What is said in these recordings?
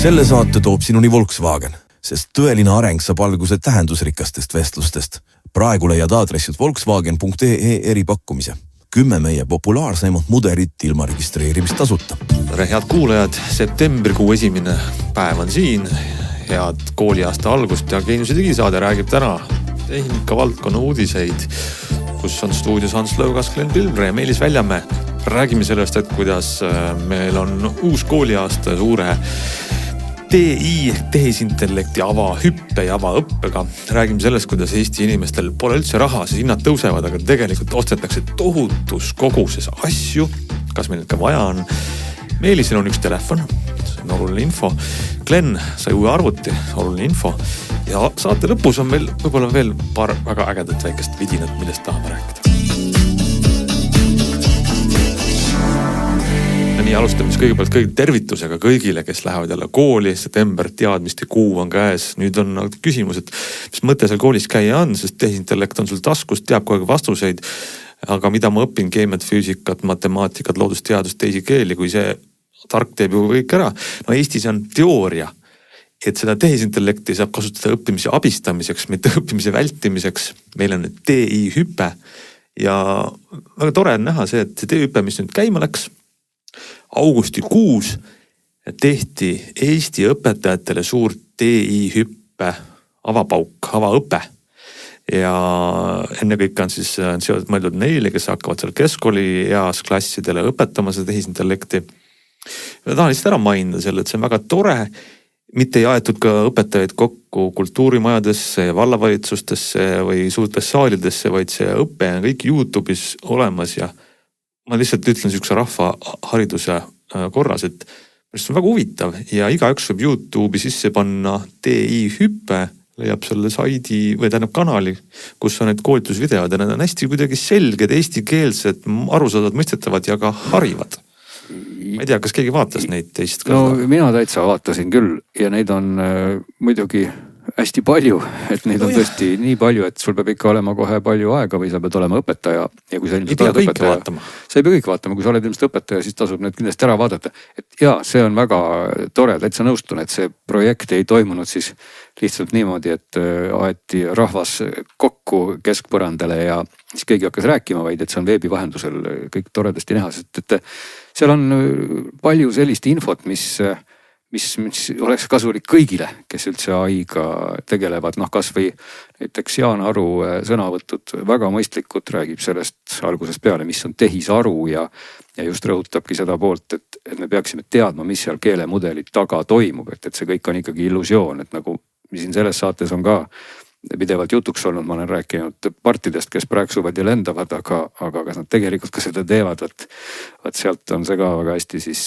Selle saate toob sinuni Volkswagen, sest tõeline areng saab alguse tähendusrikastest vestlustest. Praegu leiad aadressid volkswagen.ee eripakkumise. 10 meie populaarseimat mudelit ilma registreerimistasuta. Tere, head kuulajad, septembrikuu esimene päev on siin. Head kooliaasta algust ja Geeniuse digisaade räägib täna tehnika valdkonna uudiseid, kus on stuudios Hans Lõugas, Glen Pilvre ja Meelis Väljamäe. Räägime sellest, et kuidas meil on uus kooliaasta suure TI, tehisintellekti avahüppe ja avaõppega. Räägime sellest, kuidas Eesti inimestel pole üldse raha, siis hinnad tõusevad, aga tegelikult ostetakse tohutus koguses asju. Kas meil ka vaja on? Meelisel on üks telefon, see on oluline info. Glen sai uue arvuti, oluline info. Ja saate lõpus on meil võib-olla veel paar väga ägedat väikest vidinat, millest tahame rääkida. Nii alustamis kõigepealt tervitusega kõigile, kes lähevad jälle kooli, september, teadmiste kuu on käes. Nüüd on küsimus, et mis mõte seal koolis käia on, sest tehisintellekt on sul taskus, teab kogu aeg vastuseid. Aga mida ma õpin, keemiat, füüsikat, matemaatikat, loodusteadust, teisi keeli, kui see tark teeb ju kõik ära. No Eestis on teooria, et seda tehisintellekti saab kasutada õppimise abistamiseks, mitte õppimise vältimiseks. Meil on nüüd TI hüpe ja väga tore on näha see, et see TI hüpe, mis nüüd käima läks, augustikuus tehti Eesti õpetajatele suur TI hüppe avapauk, avaõpe. Ja enne kõik on siis seotud mõeldud neile, kes hakkavad seal keskkooli eas klassidele õpetama seda tehisintellekti. Ja tahan lihtsalt ära mainida selle, et see on väga tore. Mitte ei aetud ka õpetajaid kokku kultuurimajadesse, vallavalitsustesse või suurtesse saalidesse, vaid see õpe on kõik YouTube'is olemas ja ma lihtsalt ütlen sihukese rahva hariduse korras, et see on väga huvitav ja igaüks võib YouTube'i sisse panna TI hüppe, leiab selle saidi või tähendab kanali, kus on need koolitusvideod ja need on hästi kuidagi selged, eestikeelsed, arusaadavad, mõistetavad ja ka harivad. Ma ei tea, kas keegi vaatas neid teist? No mina täitsa vaatasin küll ja neid on muidugi hästi palju, et neid on tõesti nii palju, et sul peab ikka olema kohe palju aega või sa pead olema õpetaja. Ja kui sa ilmselt oled õpetaja, sa ei pea kõik vaatama, kui sa oled ilmselt õpetaja, siis tasub need kindlasti ära vaadata. Et jaa, see on väga tore, täitsa nõustun, et see projekt ei toimunud siis lihtsalt niimoodi, et aeti rahvas kokku keskpõrandale ja siis keegi hakkas rääkima, vaid et see on veebi vahendusel kõik toredasti näha, sest et seal on palju sellist infot, mis oleks kasulik kõigile, kes üldse AI-ga tegelevad. Noh, kas või näiteks Jaan Aru sõnavõtud väga mõistlikud, räägib sellest algusest peale, mis on tehisaru ja just rõhutabki seda poolt, et me peaksime teadma, mis seal keelemudelid taga toimub, et see kõik on ikkagi illusioon, et nagu siin selles saates on ka pidevalt jutuks olnud, ma olen rääkinud partidest, kes praeksuvad ja lendavad, aga kas nad tegelikult ka seda teevad, et sealt on see ka väga hästi siis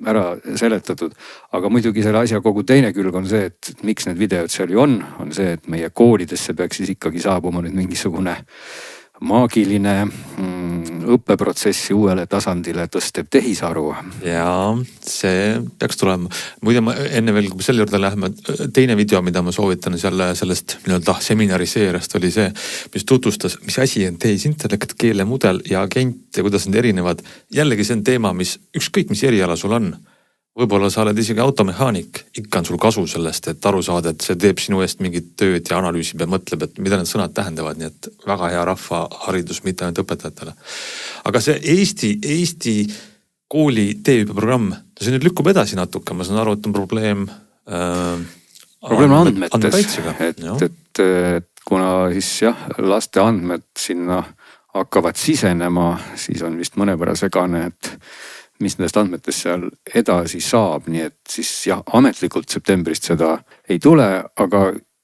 ära seletatud. Aga muidugi selle asja kogu teine külg on see, et miks need videod seal ju on see, et meie koolidesse peaks siis ikkagi saabuma nüüd mingisugune maagiline õppeprotsessi uuele tasandile tõstev tehisaru. Ja see peaks tulema. Muide, ma enne veel, kui selle juurde lähme, teine video, mida ma soovitan sellest seminariseerast oli see, mis tutvustas, mis asi on tehisintellekt, keelemudel ja agent ja kuidas need erinevad. Jällegi see on teema, mis ükskõik mis eriala sul on. Võib-olla sa oled isegi automehaanik, ikka on sul kasu sellest, et aru saada, et see teeb sinu eest mingit tööd ja analüüsib ja mõtleb, et mida need sõnad tähendavad, nii et väga hea rahva haridus mitte ainult õpetajatele. Aga see Eesti kooli TÜ programm, see nüüd lükkub edasi natuke, ma saan aru, et on probleem andmekaitsega, et kuna siis laste andmed sinna hakkavad sisenema, siis on vist mõnevõrra segane, et mis nendest andmetest seal edasi saab, nii et siis ametlikult septembrist seda ei tule, aga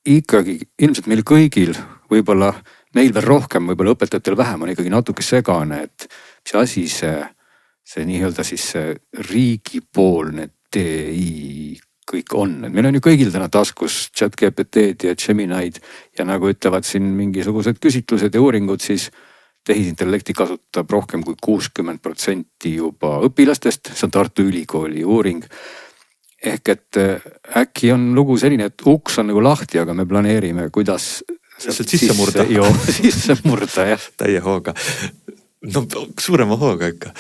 ikkagi ilmselt meil kõigil, võib-olla meil veel rohkem, võib-olla õpetajatel vähem on ikkagi natuke segane, et mis asi see nii-öelda siis see riigipoolne TI kõik on. Et meil on ju kõigil täna taskus ChatGPT-d ja Gemini'd ja nagu ütlevad siin mingisugused küsitlused ja uuringud, siis tehisintellekti kasutab rohkem kui 60% juba õpilastest, see on Tartu Ülikooli uuring. Ehk et äkki on lugu selline, et uks on nagu lahti, aga me planeerime, kuidas sisse murda. Sisse murda, jah. Täie hooga. No suurema hooga ikka.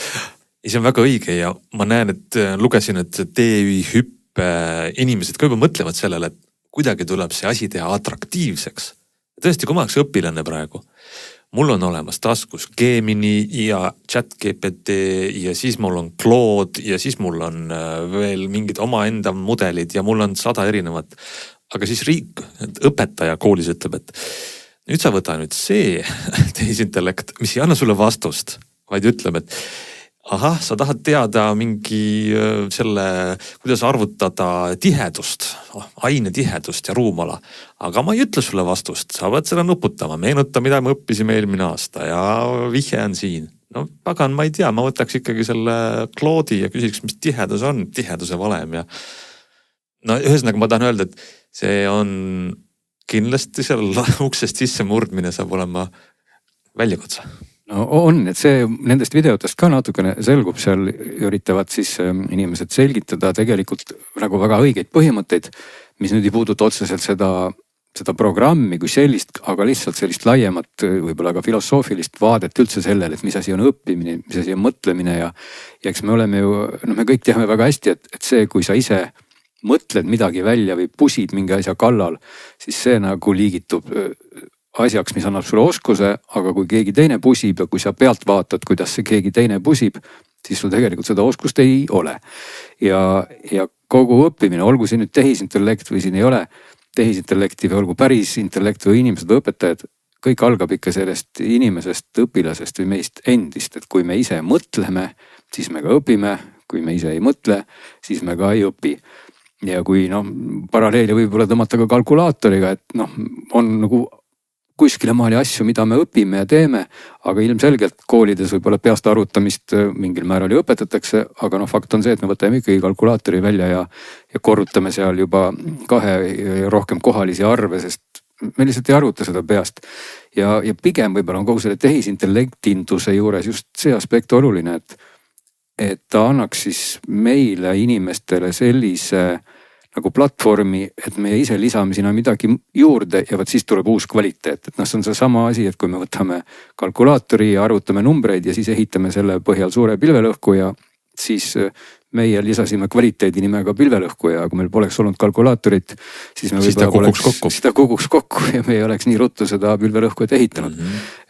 Ja see on väga õige ja ma näen, et lugesin, et TÜ hüpp inimesed ka juba mõtlevad sellele, et kuidagi tuleb see asi teha atraktiivseks. Tõesti, kui ma oleks õpilane praegu, mul on olemas taskus Gemini ja ChatGPT ja siis mul on Claude ja siis mul on veel mingid omaenda mudelid ja mul on 100 erinevat. Aga siis riik, õpetaja koolis ütleb, et nüüd sa võta nüüd see tehisintellekt, mis ei anna sulle vastust, vaid ütleb, et ahah, sa tahad teada mingi selle, kuidas arvutada tihedust, aine tihedust ja ruumala. Aga ma ei ütle sulle vastust, sa pead seda nuputama, meenuta, mida me õppisime eelmine aasta ja vihje on siin. No pagan, ma ei tea, ma võtaks ikkagi selle Claude'i ja küsiks, mis tihedus on, tiheduse valem ja no ühesõnaga ma tahan öelda, et see on kindlasti seal uksest sisse murdmine saab olema väljakutse. No on, et see nendest videotest ka natukene selgub, seal üritavad siis inimesed selgitada tegelikult nagu väga õigeid põhimõtteid, mis nüüd ei puuduta otseselt seda programmi kui sellist, aga lihtsalt sellist laiemat, võib-olla ka filosoofilist vaadet üldse sellele, et mis asi on õppimine, mis asi on mõtlemine ja eks me oleme ju, me kõik teame väga hästi, et see, kui sa ise mõtled midagi välja või pusid mingi asja kallal, siis see nagu liigitub asjaks, mis annab sulle oskuse, aga kui keegi teine pusib ja kui sa pealt vaatad, kuidas see keegi teine pusib, siis sul tegelikult seda oskust ei ole. Ja kogu õppimine, olgu siin nüüd tehisintellekt või siin ei ole tehisintellekti või olgu päris intellekt või inimesed või õpetajad, kõik algab ikka sellest inimesest, õpilasest või meist endist, et kui me ise mõtleme, siis me ka õpime, kui me ise ei mõtle, siis me ka ei õpi. Ja kui paralleeli võib-olla tõmmata ka kalkulaatoriga, et on nagu kuskile maali asju, mida me õpime ja teeme, aga ilmselgelt koolides võib-olla peast arvutamist mingil määral ju õpetatakse, aga fakt on see, et me võtame ikkagi kalkulaatori välja ja korrutame seal juba 2 rohkem kohalisi arve, sest me lihtsalt ei arvuta seda peast. Ja pigem võib-olla on kogu selle tehisintellektinduse juures just see aspekt oluline, et ta annaks siis meile inimestele sellise nagu platvormi, et me ise lisame sinna midagi juurde ja siis tuleb uus kvaliteet. Et see on see sama asi, et kui me võtame kalkulaatori ja arvutame numbreid ja siis ehitame selle põhjal suure pilvelõhku ja siis meie lisasime kvaliteedi nimega pilvelõhku ja kui meil poleks olnud kalkulaatorit, siis me ta kukuks kokku ja me ei oleks nii ruttu seda pilvelõhku ehitanud.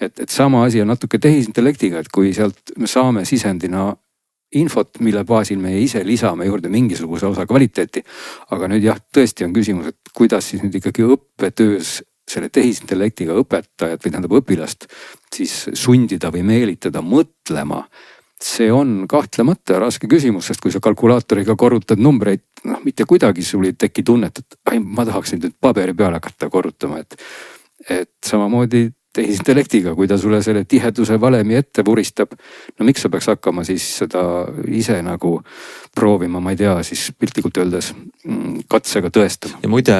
Et sama asi on natuke tehisintellektiga, et kui sealt me saame sisendina infot, mille baasil me ise lisame juurde mingisuguse osa kvaliteeti. Aga nüüd jah, tõesti on küsimus, et kuidas siis nüüd ikkagi õppetöös selle tehisintellektiga õpetajat või tähendab õpilast siis sundida või meelitada mõtlema. See on kahtlemata raske küsimus, sest kui sa kalkulaatoriga korrutad numbreid, mitte kuidagi sul ei teki tunnet, et ma tahaksin nüüd paberi peale hakata korrutama, et samamoodi tehisintellektiga, kui ta sulle selle tiheduse valemi ette vuristab, miks sa peaks hakkama siis seda ise nagu proovima, ma ei tea, siis piltlikult öeldes katsega tõestama. Ja muide,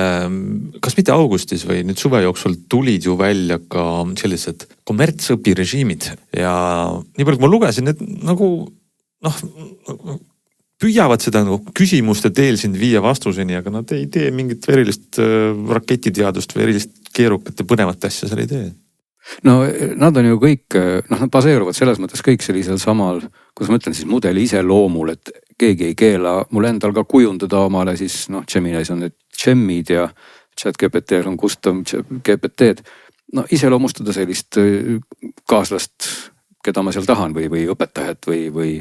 kas mitte augustis või nüüd suve jooksul tulid ju välja ka sellised kommertsõpirežiimid ja nii palju, kui ma lugesin, et nagu püüavad seda küsimuste teel sind viia vastuseni, aga nad ei tee mingit erilist raketiteadust või erilist keerukat ja põnevat asja seal ei tee. No nad on ju kõik, nad baseeruvad selles mõttes kõik sellisel samal, kuidas ma ütlen siis mudeli iseloomul, et keegi ei keela mul endal ka kujundada omale siis Geminis on need Gemid ja ChatGPT on custom GPT-d. Iseloomustada sellist kaaslast, keda ma seal tahan või õpetajat või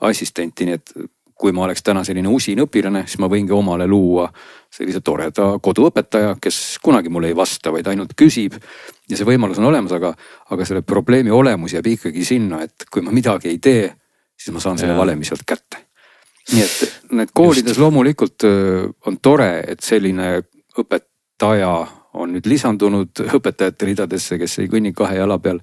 assistenti, nii et kui ma oleks täna selline usin õpilane, siis ma võingi omale luua sellise toreda koduõpetaja, kes kunagi mulle ei vasta, vaid ainult küsib. Ja see võimalus on olemas, aga selle probleemi olemus jääb ikkagi sinna, et kui ma midagi ei tee, siis ma saan selle valemi sealt kätte. Nii et need koolides loomulikult on tore, et selline õpetaja on nüüd lisandunud õpetajate ridadesse, kes ei kõnni 2 jala peal.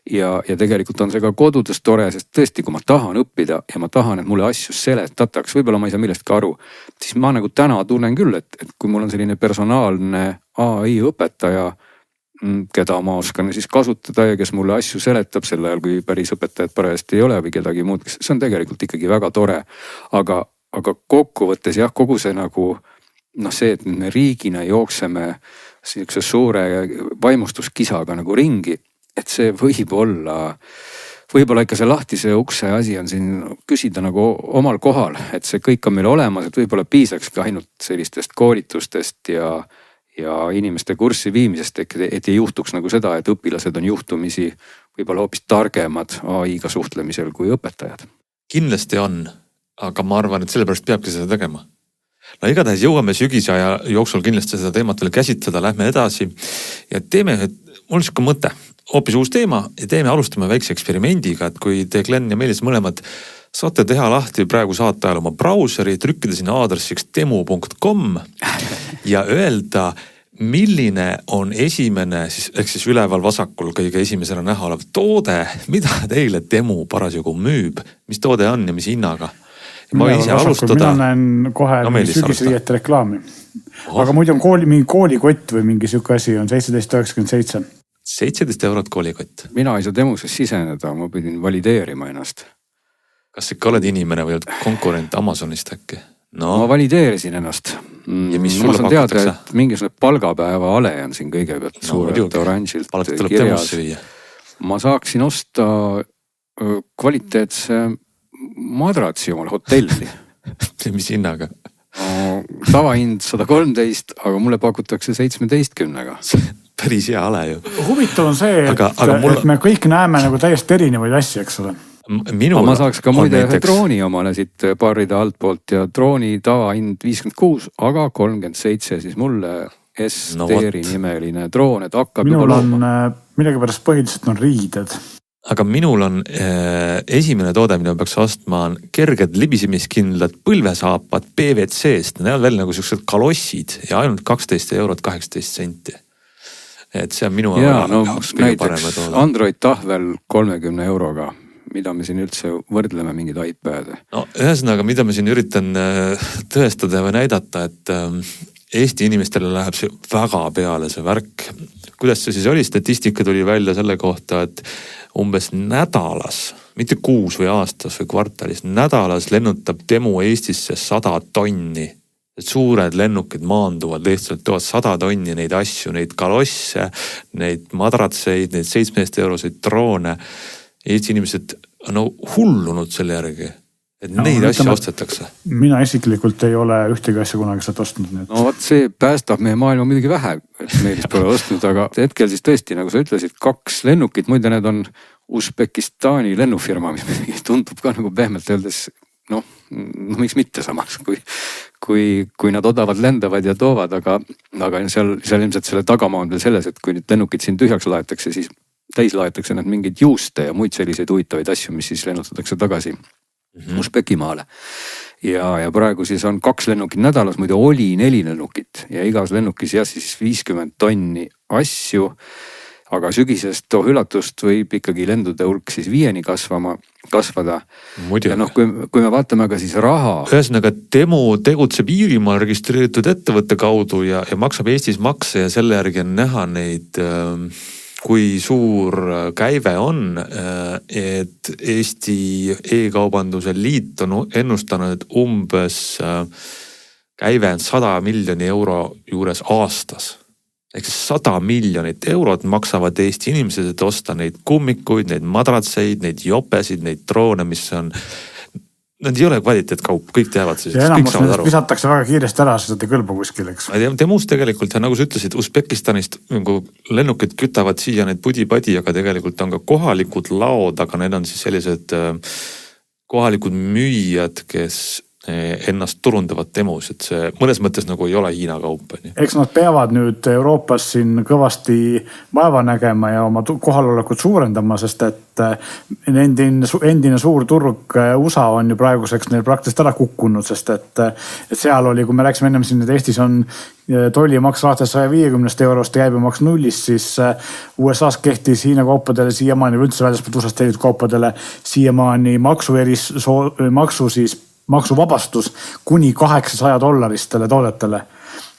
Ja tegelikult on see ka kodudes tore, sest tõesti, kui ma tahan õppida ja ma tahan, et mulle asju seletataks, võib-olla ma ei saa millestki aru, siis ma nagu täna tunnen küll, et kui mul on selline personaalne AI õpetaja, keda ma oskan siis kasutada ja kes mulle asju seletab sel ajal, kui päris õpetajat parajasti ei ole või kedagi muud, see on tegelikult ikkagi väga tore. Aga kokkuvõttes jah, kogu see nagu see, et me riigina jookseme niisuguse suure vaimustuskisaga nagu ringi, et see võib olla võib-olla ikka see lahtise ukse asi on siin küsida nagu omal kohal, et see kõik on meil olemas, et võib-olla piisaks ka ainult sellistest koolitustest ja inimeste kurssi viimisest, et ei juhtuks nagu seda, et õpilased on juhtumisi võib-olla hoopis targemad AI-ga suhtlemisel kui õpetajad. Kindlasti on, aga ma arvan, et sellepärast peabki seda tegema. No igatahes jõuame sügise aja jooksul kindlasti seda teemat veel käsitleda, lähme edasi ja teeme, mul on siuke mõte, hoopis uus teema ja alustame väikse eksperimendiga, et kui te Glen ja Meelis mõlemad saate teha lahti praegu saate ajal oma brauseri, trükkida sinna aadressiks demo.com ja öelda, milline on esimene, ehk siis üleval vasakul kõige esimesena näha olev toode, mida teile demo parasjagu müüb, mis toode on ja mis hinnaga. Ma ise alustada. Mina näen kohe sügisriiete reklaami. Aga muidu on mingi koolikott või mingi siuke asi on 17,97. 17 eurot koolikott. Mina ei saa demuses siseneda, ma pidin valideerima ennast. Kas ikka oled inimene või oled konkurent Amazonist äkki? No. Ma valideerisin ennast. Ja mis sulle pakutakse? Teada, et mingisugune palgapäeva ale on siin kõigepealt suurelt oranžilt kirjas. Ma saaksin osta kvaliteetse madratsi omal hotelli. Mis hinnaga? Tavahind 113, aga mulle pakutakse 17-ga. Päris hea ale ju. Huvitav on see, et me kõik näeme nagu täiesti erinevaid asju, eks ole. Ma saaks ka muide ühe drooni omale siit paaride altpoolt ja drooni tavahind 56, aga 37 siis mulle S-teeri nimeline droon, et hakkab minul on millegipärast põhiliselt on riided. Aga minul on esimene toode, mida peaks ostma, on kerged libisemiskindlad põlvesaapad PVC-st. Need on veel nagu sellised kalossid ja ainult 12 eurot 18 senti. Et see on minu näiteks Android tahvel 30 euroga, mida me siin üldse võrdleme mingid iPad'e. No ühesõnaga, mida me siin üritan tõestada või näidata, et Eesti inimestele läheb see väga peale see värk. Kuidas see siis oli? Statistika tuli välja selle kohta, et umbes nädalas, mitte kuus või aastas või kvartalis, nädalas lennutab demo Eestisse 100 tonni. Et suured lennukid maanduvad, lihtsalt toovad 100 tonni neid asju, neid kalosse, neid madratseid, neid 17 euroseid droone. Eesti inimesed on hullunud selle järgi, et neid asju ostetakse. Mina isiklikult ei ole ühtegi asja kunagi sealt ostnud. No vot see päästab meie maailma muidugi vähe, et Meelis pole ostnud, aga hetkel siis tõesti, nagu sa ütlesid, 2 lennukit, muide need on Usbekistani lennufirma, mis tundub ka nagu pehmelt öeldes, miks mitte samas, kui nad odavad lendavad ja toovad, aga seal ilmselt selle tagamaa on veel selles, et kui nüüd lennukid siin tühjaks laetakse, siis täis laetakse nad mingeid juuste ja muid selliseid huvitavaid asju, mis siis lennutatakse tagasi Usbekimaale. Ja praegu siis on 2 lennukit nädalas, muidu oli 4 lennukit ja igas lennukis siis 50 tonni asju. Aga sügisest üllatust võib ikkagi lendude hulk siis 5-ni kasvada. Muidugi. Ja kui me vaatame ka siis raha. Ühesõnaga demo tegutseb Iirimaal registreeritud ettevõtte kaudu ja maksab Eestis makse ja selle järgi on näha neid, kui suur käive on, et Eesti e-kaubanduse liit on ennustanud, et umbes käive on 100 miljoni euro juures aastas. Ehk 100 miljonit eurot maksavad Eesti inimesed, et osta neid kummikuid, neid madratseid, neid jopesid, neid droone, mis on, nad ei ole kvaliteetkaup, kõik teavad siis. Ja enamus nendest visatakse väga kiiresti ära, sest ei kõlba kuskil, eks. Demus tegelikult, ja nagu sa ütlesid, Usbekistanist lennukid kütavad siia neid pudi-padi, aga tegelikult on ka kohalikud laod, aga need on siis sellised kohalikud müüjad, kes ennast turundavad demos, et see mõnes mõttes nagu ei ole Hiina kaup. Eks nad peavad nüüd Euroopas siin kõvasti vaeva nägema ja oma kohalolekut suurendama, sest et endine suur turg USA on ju praeguseks neil praktiliselt ära kukkunud, sest et seal oli, kui me rääksime ennem siin, et Eestis on tollimaks alates 150 eurost ja käibemaks 0, siis USA's kehtis Hiina kaupadele siiamaani või üldse väljaspool USA-st tellitud kaupadele siiamaani maksuvabastus kuni $800 toodetele.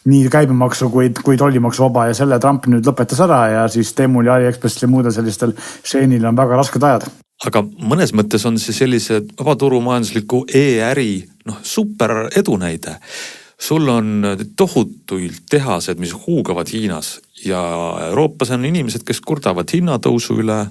Nii käibemaksu kui tollimaksu vaba ja selle Trump nüüd lõpetas ära ja siis Temul ja AliExpressil ja muudel sellistel Sheinil on väga rasked ajad. Aga mõnes mõttes on see sellise vabaturumajandusliku e-äri super edunäide. Sul on tohutuid tehased, mis huugavad Hiinas ja Euroopas on inimesed, kes kurdavad hinnatõusu üle.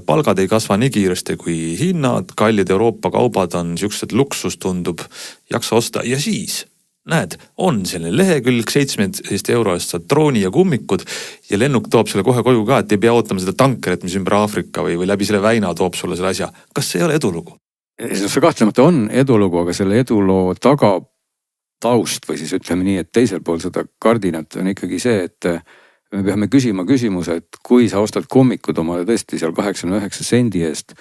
palgad ei kasva nii kiiresti kui hinnad, kallid Euroopa kaubad on siuksed luksus, tundub, jaksa osta ja siis näed, on selline lehekülg 17 € eest saad drooni ja kummikud ja lennuk toob selle kohe koju ka, et ei pea ootama seda tankerit, mis ümber Aafrika või läbi selle väina toob sulle selle asja. Kas see ei ole edulugu? See kahtlemata on edulugu, aga selle eduloo taga taust või siis ütleme nii, et teisel pool seda kardinat on ikkagi see, et me peame küsima küsimuse, et kui sa ostad kummikud omale tõesti seal 89 sendi eest,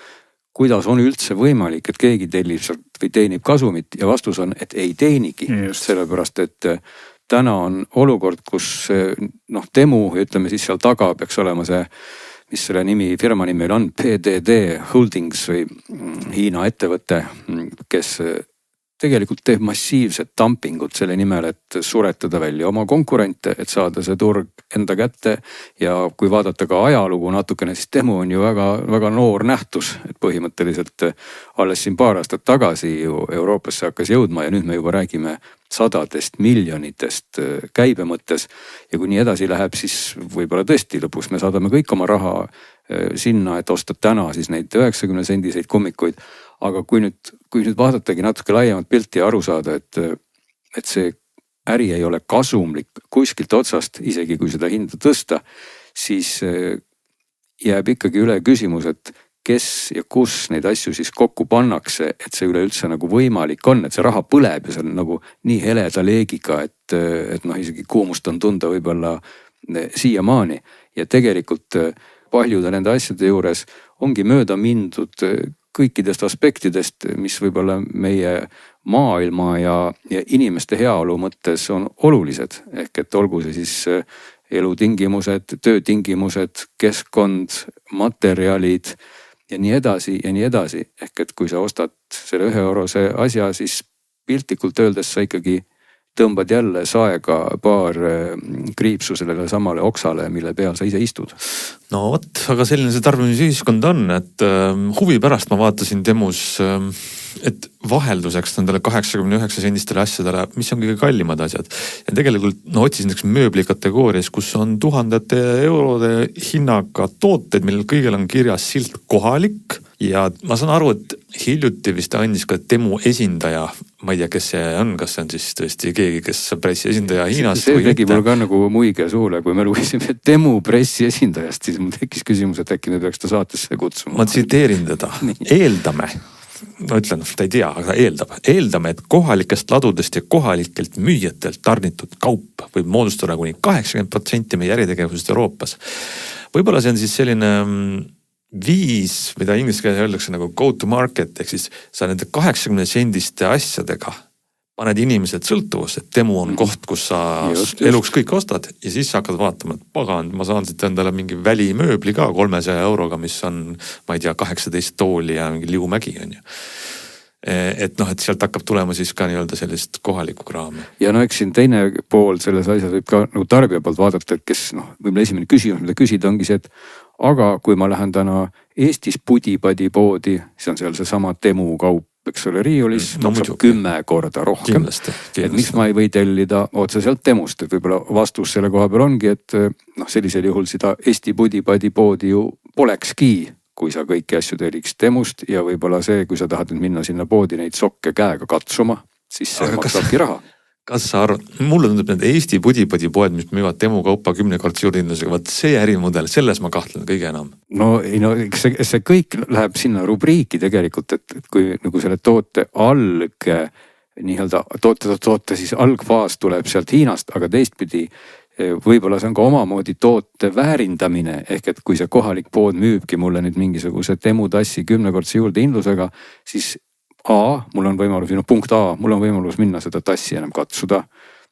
kuidas on üldse võimalik, et keegi tellib sealt või teenib kasumit ja vastus on, et ei teenigi. Sellepärast, et täna on olukord, kus Temu, ütleme siis seal taga peaks olema see, mis selle firma nimi on, PDD Holdings või Hiina ettevõte, kes tegelikult teeb massiivset dumpingut selle nimel, et suretada välja oma konkurente, et saada see turg enda kätte. Ja kui vaadata ka ajalugu natukene, siis Temu on ju väga, väga noor nähtus, et põhimõtteliselt alles siin paar aastat tagasi ju Euroopasse hakkas jõudma ja nüüd me juba räägime sadadest miljonitest käibe mõttes. Ja kui nii edasi läheb, siis võib-olla tõesti lõpuks me saadame kõik oma raha sinna, et osta täna siis neid 90 sendiseid kummikuid. Aga kui nüüd vaadatagi natuke laiemat pilti ja aru saada, et see äri ei ole kasumlik kuskilt otsast, isegi kui seda hinda tõsta, siis jääb ikkagi üle küsimus, et kes ja kus neid asju siis kokku pannakse, et see üleüldse nagu võimalik on, et see raha põleb ja see on nagu nii heleda leegiga, et isegi kuumust on tunda võib-olla siiamaani. Ja tegelikult paljude nende asjade juures ongi mööda mindud kõikidest aspektidest, mis võib-olla meie maailma ja inimeste heaolu mõttes on olulised. Ehk et olgu see siis elutingimused, töötingimused, keskkond, materjalid ja nii edasi ja nii edasi. Ehk et kui sa ostad selle 1 eurose asja, siis piltlikult öeldes sa ikkagi tõmbad jälle saega paar kriipsu sellele samale oksale, mille peal sa ise istud. No vot, aga selline see tarbimisühiskond on, et huvi pärast ma vaatasin Temus, et vahelduseks nendele 89 sendistele asjadele, mis on kõige kallimad asjad. Ja tegelikult otsisin näiteks mööbli kategoorias, kus on 1000 eurode hinnaga tooted, millel kõigil on kirjas silt kohalik. Ja ma saan aru, et hiljuti vist andis ka Temu esindaja, ma ei tea, kes see on, kas see on siis tõesti keegi, kes pressi esindaja Hiinast see tegi mul ka nagu muige suule, kui me lugesime Temu pressi esindajast, siis mul tekkis küsimus, et äkki me peaks ta saatesse kutsuma. Ma tsiteerin teda, eeldame, no ütlen, ta ei tea, aga eeldame, et kohalikest ladudest ja kohalikelt müüjatelt tarnitud kaup võib moodustada kuni 80% meie äritegevusest Euroopas. Võib-olla see on siis selline viis, mida inglise keeles öeldakse nagu go to market, ehk siis sa nende 80 sendiste asjadega paned inimesed sõltuvusse, et Temu on koht, kus sa eluks kõik ostad ja siis sa hakkad vaatama, et pagan, ma saan siit endale mingi välimööbli ka 300 euroga, mis on, ma ei tea, 18 tooli ja mingi liumägi on ju. Et sealt hakkab tulema siis ka nii-öelda sellist kohalikku kraami. Ja eks siin teine pool selles asjas võib ka nagu tarbija poolt vaadata, et kes võib-olla esimene küsimus, mida küsida ongi see, et aga kui ma lähen täna Eestis Pudi-Padi poodi, siis on seal seesama Temu kaup, eks ole, riiulis, maksab 10 korda rohkem. Kindlasti. Et miks ma ei või tellida otseselt Temust, et võib-olla vastus selle koha peal ongi, et sellisel juhul seda Eesti Pudi-Padi poodi ju polekski, kui sa kõiki asju telliks Temust ja võib-olla see, kui sa tahad nüüd minna sinna poodi neid sokke käega katsuma, siis see maksabki raha. Kas sa arvad, mulle tundub need Eesti Pudi-Padi poed, mis müüvad Temu kaupa 10-kordse juurdehindlusega, vaat see ärimudel, selles ma kahtlen kõige enam. See kõik läheb sinna rubriiki tegelikult, et kui nagu selle toote nii-öelda toote siis algfaas tuleb sealt Hiinast, aga teistpidi võib-olla see on ka omamoodi toote väärindamine, ehk et kui see kohalik pood müübki mulle nüüd mingisuguse Temu tassi 10-kordse juurdehindlusega, siis mul on võimalus, punkt A, mul on võimalus minna seda tassi enam katsuda.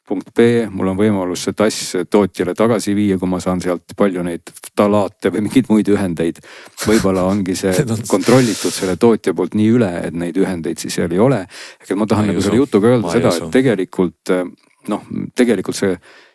Punkt B, mul on võimalus see tass tootjale tagasi viia, kui ma saan sealt palju neid talaate või mingeid muid ühendeid. Võib-olla ongi see kontrollitud selle tootja poolt nii üle, et neid ühendeid siis seal ei ole. Ehk ma tahan nagu selle jutuga öelda seda, et tegelikult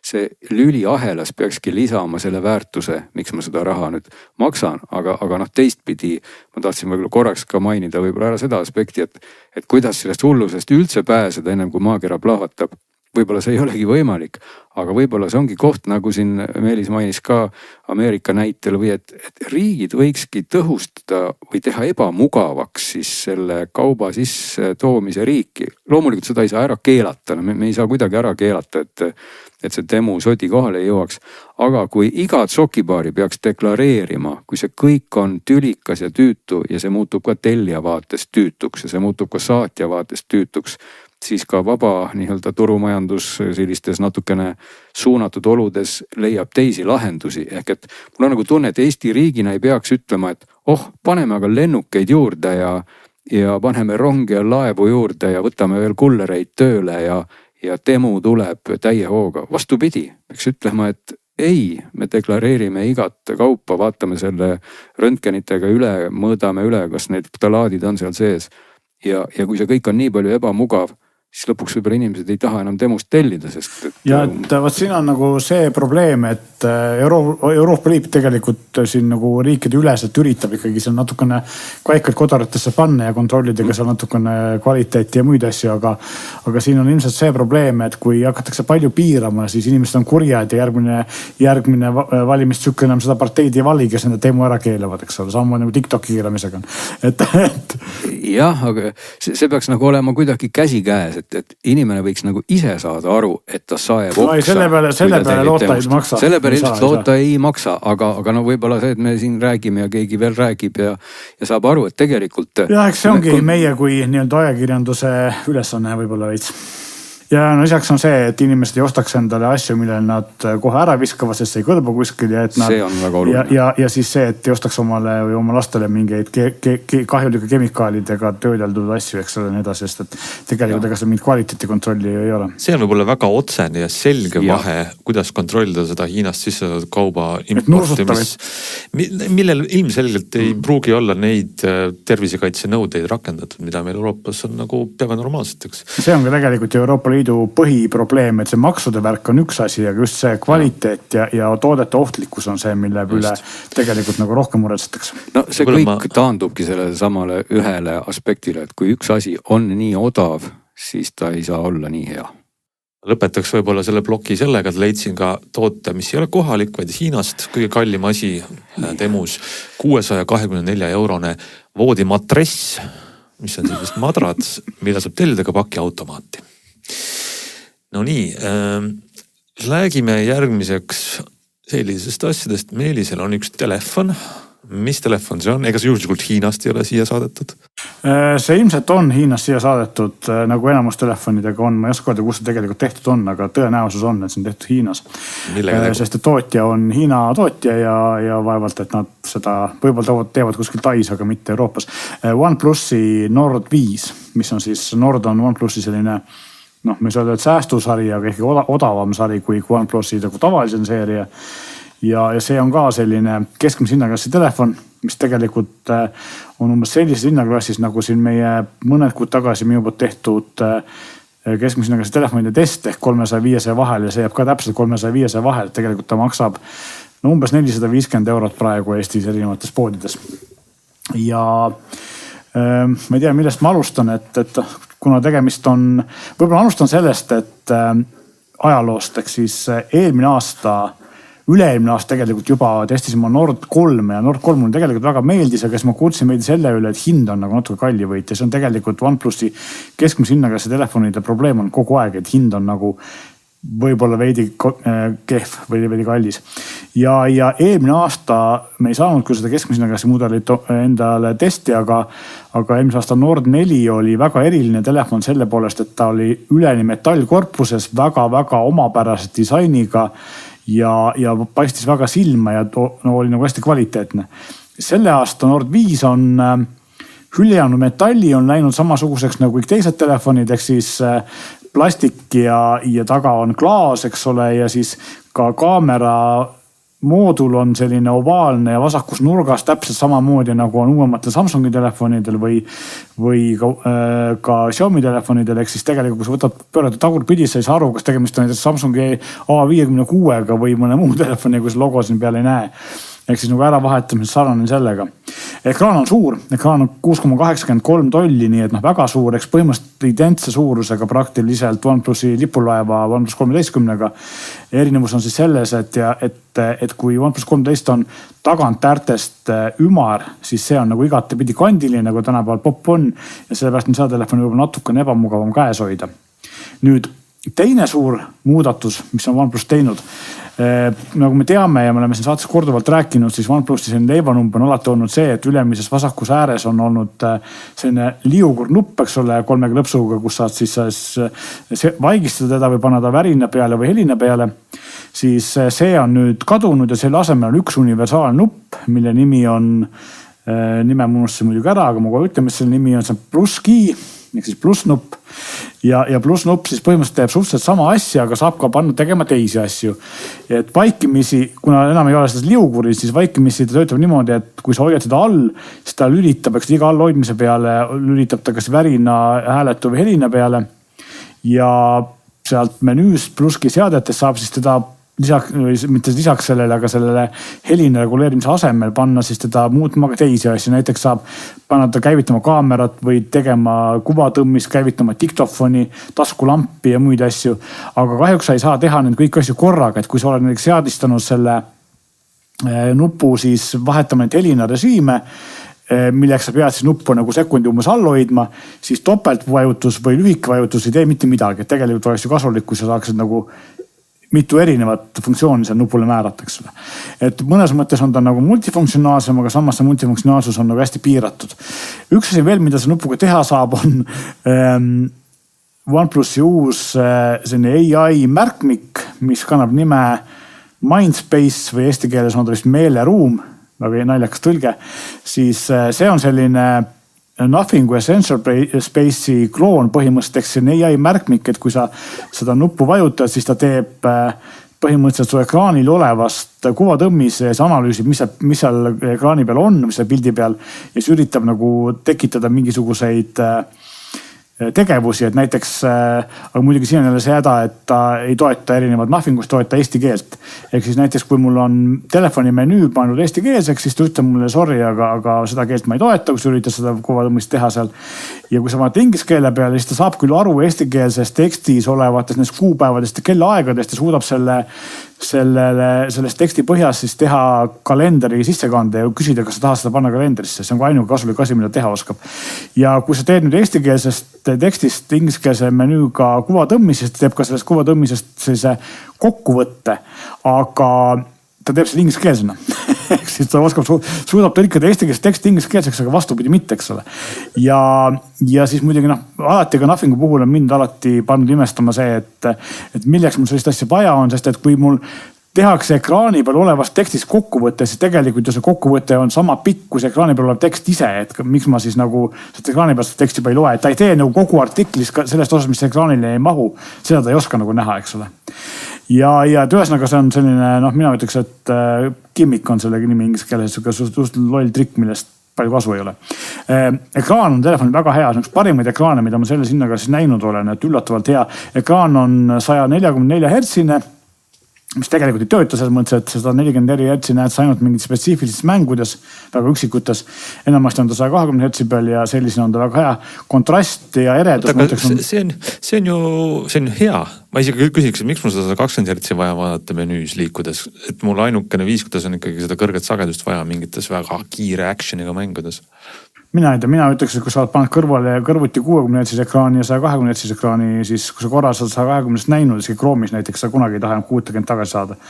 see lüliahelas peakski lisama selle väärtuse, miks ma seda raha nüüd maksan, aga teistpidi ma tahtsin võib-olla korraks ka mainida võib-olla ära seda aspekti, et kuidas sellest hullusest üldse pääseda ennem kui maakera plahvatab võib-olla see ei olegi võimalik, aga võib-olla see ongi koht, nagu siin Meelis mainis ka Ameerika näitel või et riigid võikski tõhustada või teha ebamugavaks siis selle kauba sisse toomise riiki. Loomulikult seda ei saa ära keelata, me ei saa kuidagi ära keelata, et see demu sodi kohale ei jõuaks. Aga kui igat sokibaari peaks deklareerima, kui see kõik on tülikas ja tüütu ja see muutub ka tellija vaatest tüütuks ja see muutub ka saatja vaatest tüütuks, siis ka vaba nii-öelda turumajandus sellistes natukene suunatud oludes leiab teisi lahendusi. Ehk et mul on nagu tunne, et Eesti riigina ei peaks ütlema, et paneme aga lennukeid juurde ja paneme rongi ja laevu juurde ja võtame veel kullereid tööle ja demu tuleb täie hooga. Vastupidi, peaks ütlema, et ei, me deklareerime igat kaupa, vaatame selle röntgenitega üle, mõõdame üle, kas need ftalaadid on seal sees. Ja kui see kõik on nii palju ebamugav, siis lõpuks võib-olla inimesed ei taha enam demust tellida, sest... Ja võt siin on nagu see probleem, et Euroopa Liit tegelikult siin nagu riikide üleselt üritab ikkagi seal natukene kvaikaid kodaratesse panna ja kontrollida ka seal natukene kvaliteeti ja muid asju, aga siin on ilmselt see probleem, et kui hakatakse palju piirama, siis inimesed on kurjad ja järgmine valimistsükkel enam seda parteid ei vali, kes nende demo ära keelavad, eks ole, samamoodi nagu TikToki keelamisega on. Jah, aga see peaks nagu olema kuidagi käsikäes, et inimene võiks nagu ise saada aru, et ta saeb oksa. Selle peale loota ei maksa. Selle peale ilmselt loota ei maksa, aga no võib-olla see, et me siin räägime ja keegi veel räägib ja saab aru, et tegelikult... Ja eks see ongi meie kui nii-öelda ajakirjanduse ülesanne võib-olla veits. Ja no lisaks on see, et inimesed ei ostaks endale asju, millel nad kohe ära viskavad, sest see ei kõlba kuskil ja et nad... See on väga oluline. Ja siis see, et ei ostaks omale või oma lastele mingeid kahjulike kemikaalidega töödeldud asju, eks ole, nii edasi, sest et tegelikult ega see mingit kvaliteeti kontrolli ei ole. See on võib-olla väga otsene ja selge vahe, kuidas kontrollida seda Hiinast sisse kauba importimist, millel ilmselgelt ei pruugi olla neid tervisekaitse nõudeid rakendatud, mida meil Euroopas on nagu peaaegu normaalseteks. See on ka tegelikult Euroopa Liidu põhiprobleem, et see maksude värk on üks asi, aga just see kvaliteet ja toodete ohtlikkus on see, mille üle tegelikult nagu rohkem muretsetakse. No see kõik taandubki sellele samale ühele aspektile, et kui üks asi on nii odav, siis ta ei saa olla nii hea. Lõpetaks võib-olla selle ploki sellega, et leidsin ka toote, mis ei ole kohalik, vaid Hiinast kõige kallim asi demus, 624 eurone voodimatress, mis on sellist madrad, mida saab tellida ka pakiautomaati. No nii, räägime järgmiseks sellisest asjadest. Meelisel on üks telefon. Mis telefon see on? Ega see juhuslikult Hiinast ei ole siia saadetud? See ilmselt on Hiinast siia saadetud, nagu enamus telefonidega on. Ma ei oska öelda, kus see tegelikult tehtud on, aga tõenäosus on, et see on tehtud Hiinas. Sest tootja on Hiina tootja ja vaevalt, et nad seda võib-olla teevad kuskil Tais, aga mitte Euroopas. OnePlusi Nord 5, mis on siis Nord on OnePlusi selline... me ei saa öelda, et säästusari, aga ehk odavam sari kui OnePlusi tavalisem seeria. Ja see on ka selline keskmise hinnaklassi telefon, mis tegelikult on umbes sellises hinnaklassis, nagu siin meie mõned kuud tagasi minu poolt tehtud keskmise hinnaklassi telefonide test ehk 300-500 vahel ja see jääb ka täpselt 300-500 vahel. Tegelikult ta maksab umbes 450 eurot praegu Eestis erinevates poodides. Ja ma ei tea, millest ma alustan, et kuna tegemist on, võib-olla alustan sellest, et ajaloost, ehk siis üle-eelmine aasta tegelikult juba testisime Nord 3 ja Nord 3 on tegelikult väga meeldis, aga siis ma kuulsin meelde selle üle, et hind on nagu natuke kalli võit ja see on tegelikult OnePlusi keskmise hinnaga see telefonide probleem on kogu aeg, et hind on nagu võib-olla veidi kehv või veidi kallis. Ja eelmine aasta me ei saanud küll seda keskmise hinnaga mudelit endale testi, aga eelmise aasta Nord 4 oli väga eriline telefon selle poolest, et ta oli üleni metallkorpuses väga-väga omapärase disainiga ja paistis väga silma ja oli nagu hästi kvaliteetne. Selle aasta Nord 5 on hüljanud metalli, on läinud samasuguseks nagu kõik teised telefonid, ehk siis plastik ja taga on klaas, eks ole, ja siis ka kaamera moodul on selline ovaalne ja vasakus nurgas täpselt samamoodi nagu on uuematel Samsungi telefonidel või ka Xiaomi telefonidel, ehk siis tegelikult kui sa võtad pöörata tagurpidi, sa ei saa aru, kas tegemist on Samsungi A56-ga või mõne muu telefoni, kui see logo siin peal ei näe. ehk siis nagu äravahetamisel sarnane sellega. Ekraan on suur, ekraan on 6,83 tolli, nii et väga suur, eks põhimõtteliselt identse suurusega praktiliselt OnePlusi lipulaeva OnePlus 13-ga. Erinevus on siis selles, et kui OnePlus 13 on tagant äärtest ümar, siis see on nagu igatepidi kandiline, nagu tänapäeval popp on ja sellepärast on seda telefoni võib-olla natukene ebamugavam käes hoida. Nüüd teine suur muudatus, mis on OnePlus teinud, nagu me teame ja me oleme siin saates korduvalt rääkinud, siis OnePlusi selline leivanumber on alati olnud see, et ülemises vasakus ääres on olnud selline liugur nupp, eks ole, 3 klõpsuga, kus saad siis vaigistada teda või panna ta värina peale või helina peale. Siis see on nüüd kadunud ja selle asemel on üks universaalne nupp, mille nimi on, nime ma unustasin muidugi ära, aga ma kohe ütleme, et selle nimi on see pluss-key, ehk siis plussnupp ja plussnupp siis põhimõtteliselt teeb suhteliselt sama asja, aga saab ka panna tegema teisi asju. Et vaikimisi, kuna enam ei ole seda liuguri, siis vaikimisi ta töötab niimoodi, et kui sa hoiad seda all, siis ta lülitab, eks iga all hoidmise peale lülitab ta kas värina, hääletu või helina peale. Ja sealt menüüst plusski seadetes saab siis teda lisaks, mitte lisaks sellele, aga sellele helina reguleerimise asemel panna siis teda muutma ka teisi asju. Näiteks saab panna ta käivitama kaamerat või tegema kuvatõmmist, käivitama diktofoni, taskulampi ja muid asju. Aga kahjuks sa ei saa teha need kõik asju korraga, et kui sa oled näiteks seadistanud selle nupu, siis vahetama need helina režiime, milleks sa pead siis nuppu nagu sekundi umbes all hoidma, siis topeltvajutus või lühikvajutus ei tee mitte midagi. Et tegelikult oleks ju kasulik, kui sa saaksid nagu mitu erinevat funktsiooni seal nupule määratakse. Et mõnes mõttes on ta nagu multifunktsionaalsem, aga samas see multifunktsionaalsus on nagu hästi piiratud. Üks asi veel, mida see nupuga teha saab, on OnePlusi uus selline AI märkmik, mis kannab nime Mindspace või eesti keeles on ta vist meeleruum, väga naljakas tõlge. Siis see on selline Nothing Essential Space'i kloon põhimõtteliselt, see on AI märkmik, et kui sa seda nuppu vajutad, siis ta teeb põhimõtteliselt su ekraanil olevast kuvatõmmis ja see analüüsib, mis seal ekraani peal on, mis seal pildi peal ja siis üritab nagu tekitada mingisuguseid tegevusi, et näiteks, aga muidugi siin on jälle see häda, et ta ei toeta erinevad Nothingust, toeta eesti keelt. Ehk siis näiteks, kui mul on telefoni menüü pandud eesti keelseks, siis ta ütleb mulle sorry, aga seda keelt ma ei toeta, kui sa üritad seda kuvatõmmist teha seal. Ja kui sa vaatad inglise keele peale, siis ta saab küll aru eestikeelses tekstis olevatest nendest kuupäevadest ja kellaaegadest ja suudab sellest teksti põhjas siis teha kalendri sissekande ja küsida, kas sa tahad seda panna kalendrisse. See on ka ainuke kasulik asi, mida teha oskab. Ja kui sa teed nüüd eestikeelsest tekstist ingliskeelse menüüga kuvatõmmis, siis ta teeb ka sellest kuvatõmmisest sellise kokkuvõtte, aga ta teeb selle ingliskeelsena. Siis ta suudab tõlkida eestikeelset teksti ingliskeelseks, aga vastupidi mitte, eks ole. Ja siis muidugi alati ka Nothingu puhul on mind alati pannud imestama see, et milleks mul sellist asja vaja on, sest et kui mul tehakse ekraani peal olevast tekstist kokkuvõtte, siis tegelikult ju see kokkuvõte on sama pikk kui see ekraani peal olev tekst ise, et miks ma siis nagu ekraani peal seda teksti juba ei loe, et ta ei tee nagu kogu artiklis sellest osas, mis ekraanile ei mahu, seda ta ei oska nagu näha, eks ole. Ja ühesõnaga see on selline, mina ütleks, et gimmick on selle nimi inglise keeles, just loll trikk, millest palju kasu ei ole. Ekraan on telefonil väga hea, see on üks parimaid ekraane, mida ma selle sinnaga siis näinud olen, et üllatavalt hea. Ekraan on 144 hertsine, mis tegelikult ei tööta selles mõttes, et 144 hertsi näed sa ainult mingid spetsiifilistes mängudes, väga üksikutes. Enamasti on ta 120 hertsi peal ja sellisena on ta väga hea. Kontrast ja eredus. See on ju hea. Ma isegi küsiks, miks mul 120 hertsi vaja vaadata menüüs liikudes. Et mul ainukene viis, kuidas on ikkagi seda kõrget sagedust vaja mingites väga kiire actioniga mängudes. Mina ütleks, et kui sa paned kõrvale kõrvuti 60 hertsis ekraani ja 120 hertsis ekraani, siis kui sa korra saad 120 näinud, siis Chrome'is näiteks sa kunagi ei taha 60 tagasi saada.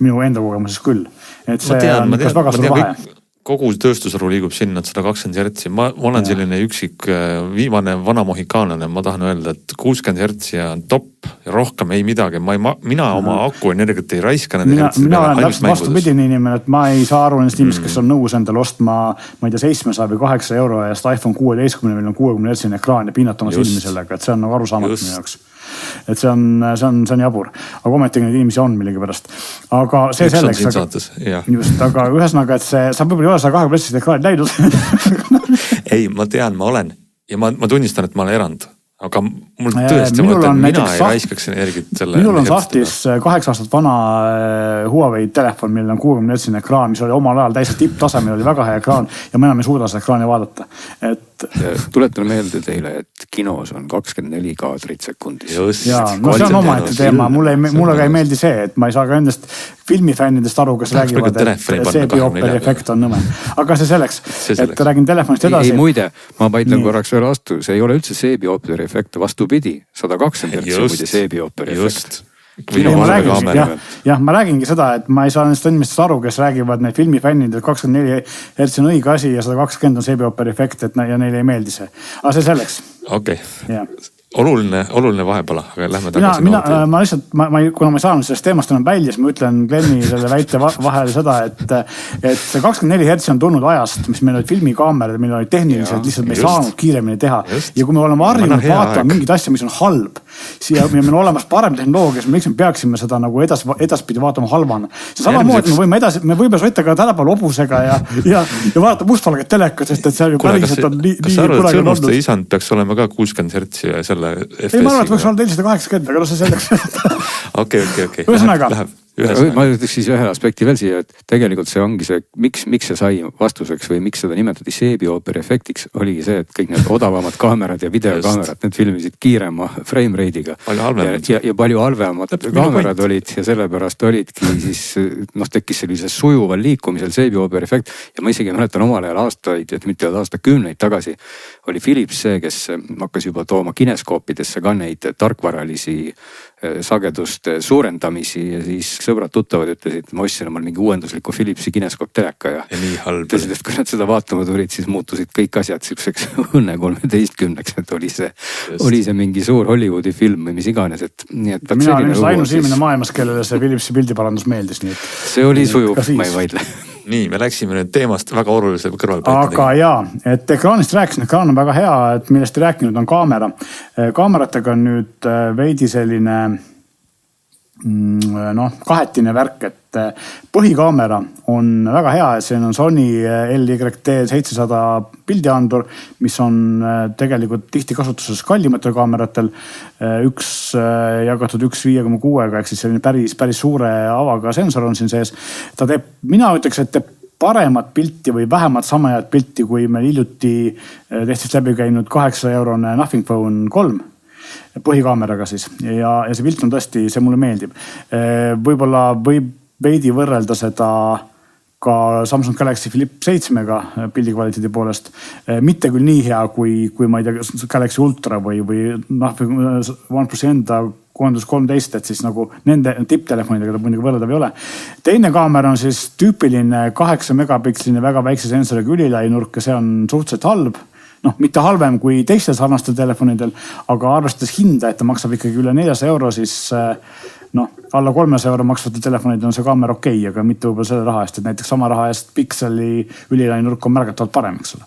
Minu enda kogemuses küll. Et see on väga suur vahe. Kogu tööstusharu liigub sinna, et 120 hertsi. Ma olen selline üksik viimane vana mohikaanlane. Ma tahan öelda, et 60 hertsi on top ja rohkem ei midagi. Mina oma aku energiat ei raiska. Mina olen täpselt vastupidine inimene, et ma ei saa aru nendest inimest, kes on nõus endale ostma, ma ei tea, 700 või 8 euro ja iPhone 16, meil on 60 hertsine ekraan ja piinatama silmi sellega, et see on nagu arusaamatu minu jaoks. Et see on jabur, aga ometigi neid inimesi on millegipärast. Aga see selleks, aga ühesõnaga, et see saab võib-olla ei ole 120 hertsist ekraanid näidud. Ei, ma tean, ma olen ja ma tunnistan, et ma olen erand, aga mul tõesti mina ei raiskaks energiat selle. Minul on sahtis 8 aastat vana Huawei telefon, millel on 60 Hz ekraan, mis oli omal ajal täiesti tipptasemel, oli väga hea ekraan ja ma enam ei suuda seda ekraani vaadata. Tuletan meelde teile, et kinos on 24 kaadrit sekundis. Ja, no see on omaette teema, mulle ka ei meeldi see, et ma ei saa ka endast filmifännidest aru, kes räägivad, et seebioopperi efekt on nõme. Aga see selleks, et räägin telefonist edasi. Ei, muide, ma paitan korraks veel vastu, see ei ole üldse seebioopperi efekt, vastupidi, 120 Hz on muide seebioopperi efekt. Ma räägingi seda, et ma ei saa nendest inimestest aru, kes räägivad neid filmifännid, et 24 Hz on õige asi ja 120 on seebioopperi efekt, et ja neile ei meeldi see. Aga see selleks. Okei. Oluline vahepala, aga lähme tagasi. Ma lihtsalt, kuna ma ei saanud sellest teemast enam välja, siis ma ütlen Glenni selle väite vahel seda, et see 24 Hz on tulnud ajast, mis meil olid filmikaamerad, meil olid tehniliselt, lihtsalt me ei saanud kiiremini teha. Ja kui me oleme harjunud vaatama mingit asja, mis on halb, ja meil on olemas parem tehnoloogia, miks me peaksime seda nagu edaspidi vaatama halvana. See samamoodi me võime võtta ka tänapäeval obusega ja vaadata mustvalget telekat, sest et see päriselt on nii kunagi olnud. Isand peaks olema ka 60 Hz ja selle ei, ma arvan, et võiks olla 480, aga see selleks. Okei. Ühesõnaga. Ma ütleks siis ühe aspekti veel siia, et tegelikult see ongi see, miks see sai vastuseks või miks seda nimetati seebioopperi efektiks, oligi see, et kõik need odavamad kaamerad ja videokaamerad, need filmisid kiirema frame rate'iga. Ja palju halvemad kaamerad olid ja sellepärast olidki siis, tekkis sellise sujuval liikumisel seebioopperi efekt. Ja ma isegi mäletan omal ajal aastaid, et mitte aastakümneid tagasi, oli Philips see, kes hakkas juba tooma kineskoopidesse ka neid tarkvaralisi sageduste suurendamisi ja siis sõbrad-tuttavad ütlesid, et ma ostsin omal mingi uuendusliku Philipsi kineskoop teleka ja nii halb. Ütlesid, et kui nad seda vaatama tulid, siis muutusid kõik asjad siukseks õnne 13-ks, et oli see mingi suur Hollywoodi film või mis iganes, et nii et mina olin ainus inimene maailmas, kellele see Philipsi pildiparandus meeldis, nii et see oli sujuv, ma ei vaidle. Nii, me läksime nüüd teemast väga olulise kõrvalpäätini. Aga jaa, et ekraanist rääkisin, ekraan on väga hea, et millest ei rääkinud on kaamera. Kaameratega on nüüd veidi selline kahetine värk, et põhikaamera on väga hea, et see on Sony LYT700 pildiandur, mis on tegelikult tihti kasutuses kallimatel kaameratel. Üks jagatud 1.5.6-ga, ehk siis selline päris suure avaga sensor on siin sees. Ta teeb, mina ütleks, et teeb paremat pilti või vähemalt sama head pilti, kui meil hiljuti tehtist läbi käinud 8-eurone Nothing Phone 3. Põhikaameraga siis ja see pilt on tõesti, see mulle meeldib. Võib-olla võib veidi võrrelda seda ka Samsung Galaxy Flip 7-ga pildikvaliteedi poolest. Mitte küll nii hea kui ma ei tea, Galaxy Ultra või OnePlusi enda 613, et siis nagu nende tipptelefonidega ta muidugi võrreldav ei ole. Teine kaamera on siis tüüpiline 8 megapikseline väga väikse sensoriga ülilainurk ja see on suhteliselt halb. Mitte halvem kui teistel sarnastel telefonidel, aga arvestades hinda, et ta maksab ikkagi üle 400 euro, siis alla 300 euro maksvatel telefonidel on see kaamera okei, aga mitte võib-olla selle raha eest, et näiteks sama raha eest pikseli ülilainurk on märgatavalt parem, eks ole.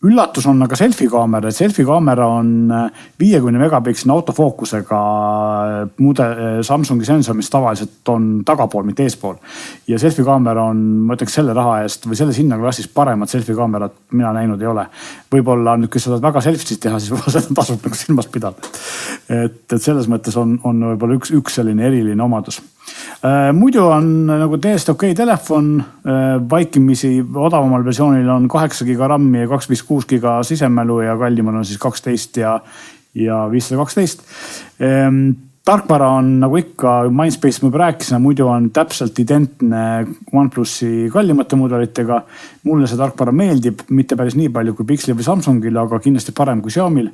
Üllatus on aga selfie kaamera, et selfie kaamera on 50 megapikseline autofookusega Samsungi sensor, mis tavaliselt on tagapool, mitte eespool. Ja selfie kaamera on, ma ütleks selle raha eest või selles hinnaklassis paremat selfie kaamerat mina näinud ei ole. Võib-olla nüüd, kui sa tahad väga selfie'st teha, siis võib-olla seda tasub nagu silmas pidada. Et selles mõttes on võib-olla üks selline eriline omadus. Muidu on nagu täiesti okei telefon, vaikimisi odavamal versioonil on 8 giga RAM-i ja 256 giga sisemälu ja kallimal on siis 12 ja 512. Tarkvara on nagu ikka, Mindspace ma rääkisin, muidu on täpselt identne OnePlusi kallimate mudelitega. Mulle see tarkvara meeldib, mitte päris nii palju kui Pixel või Samsungil, aga kindlasti parem kui Xiaomil.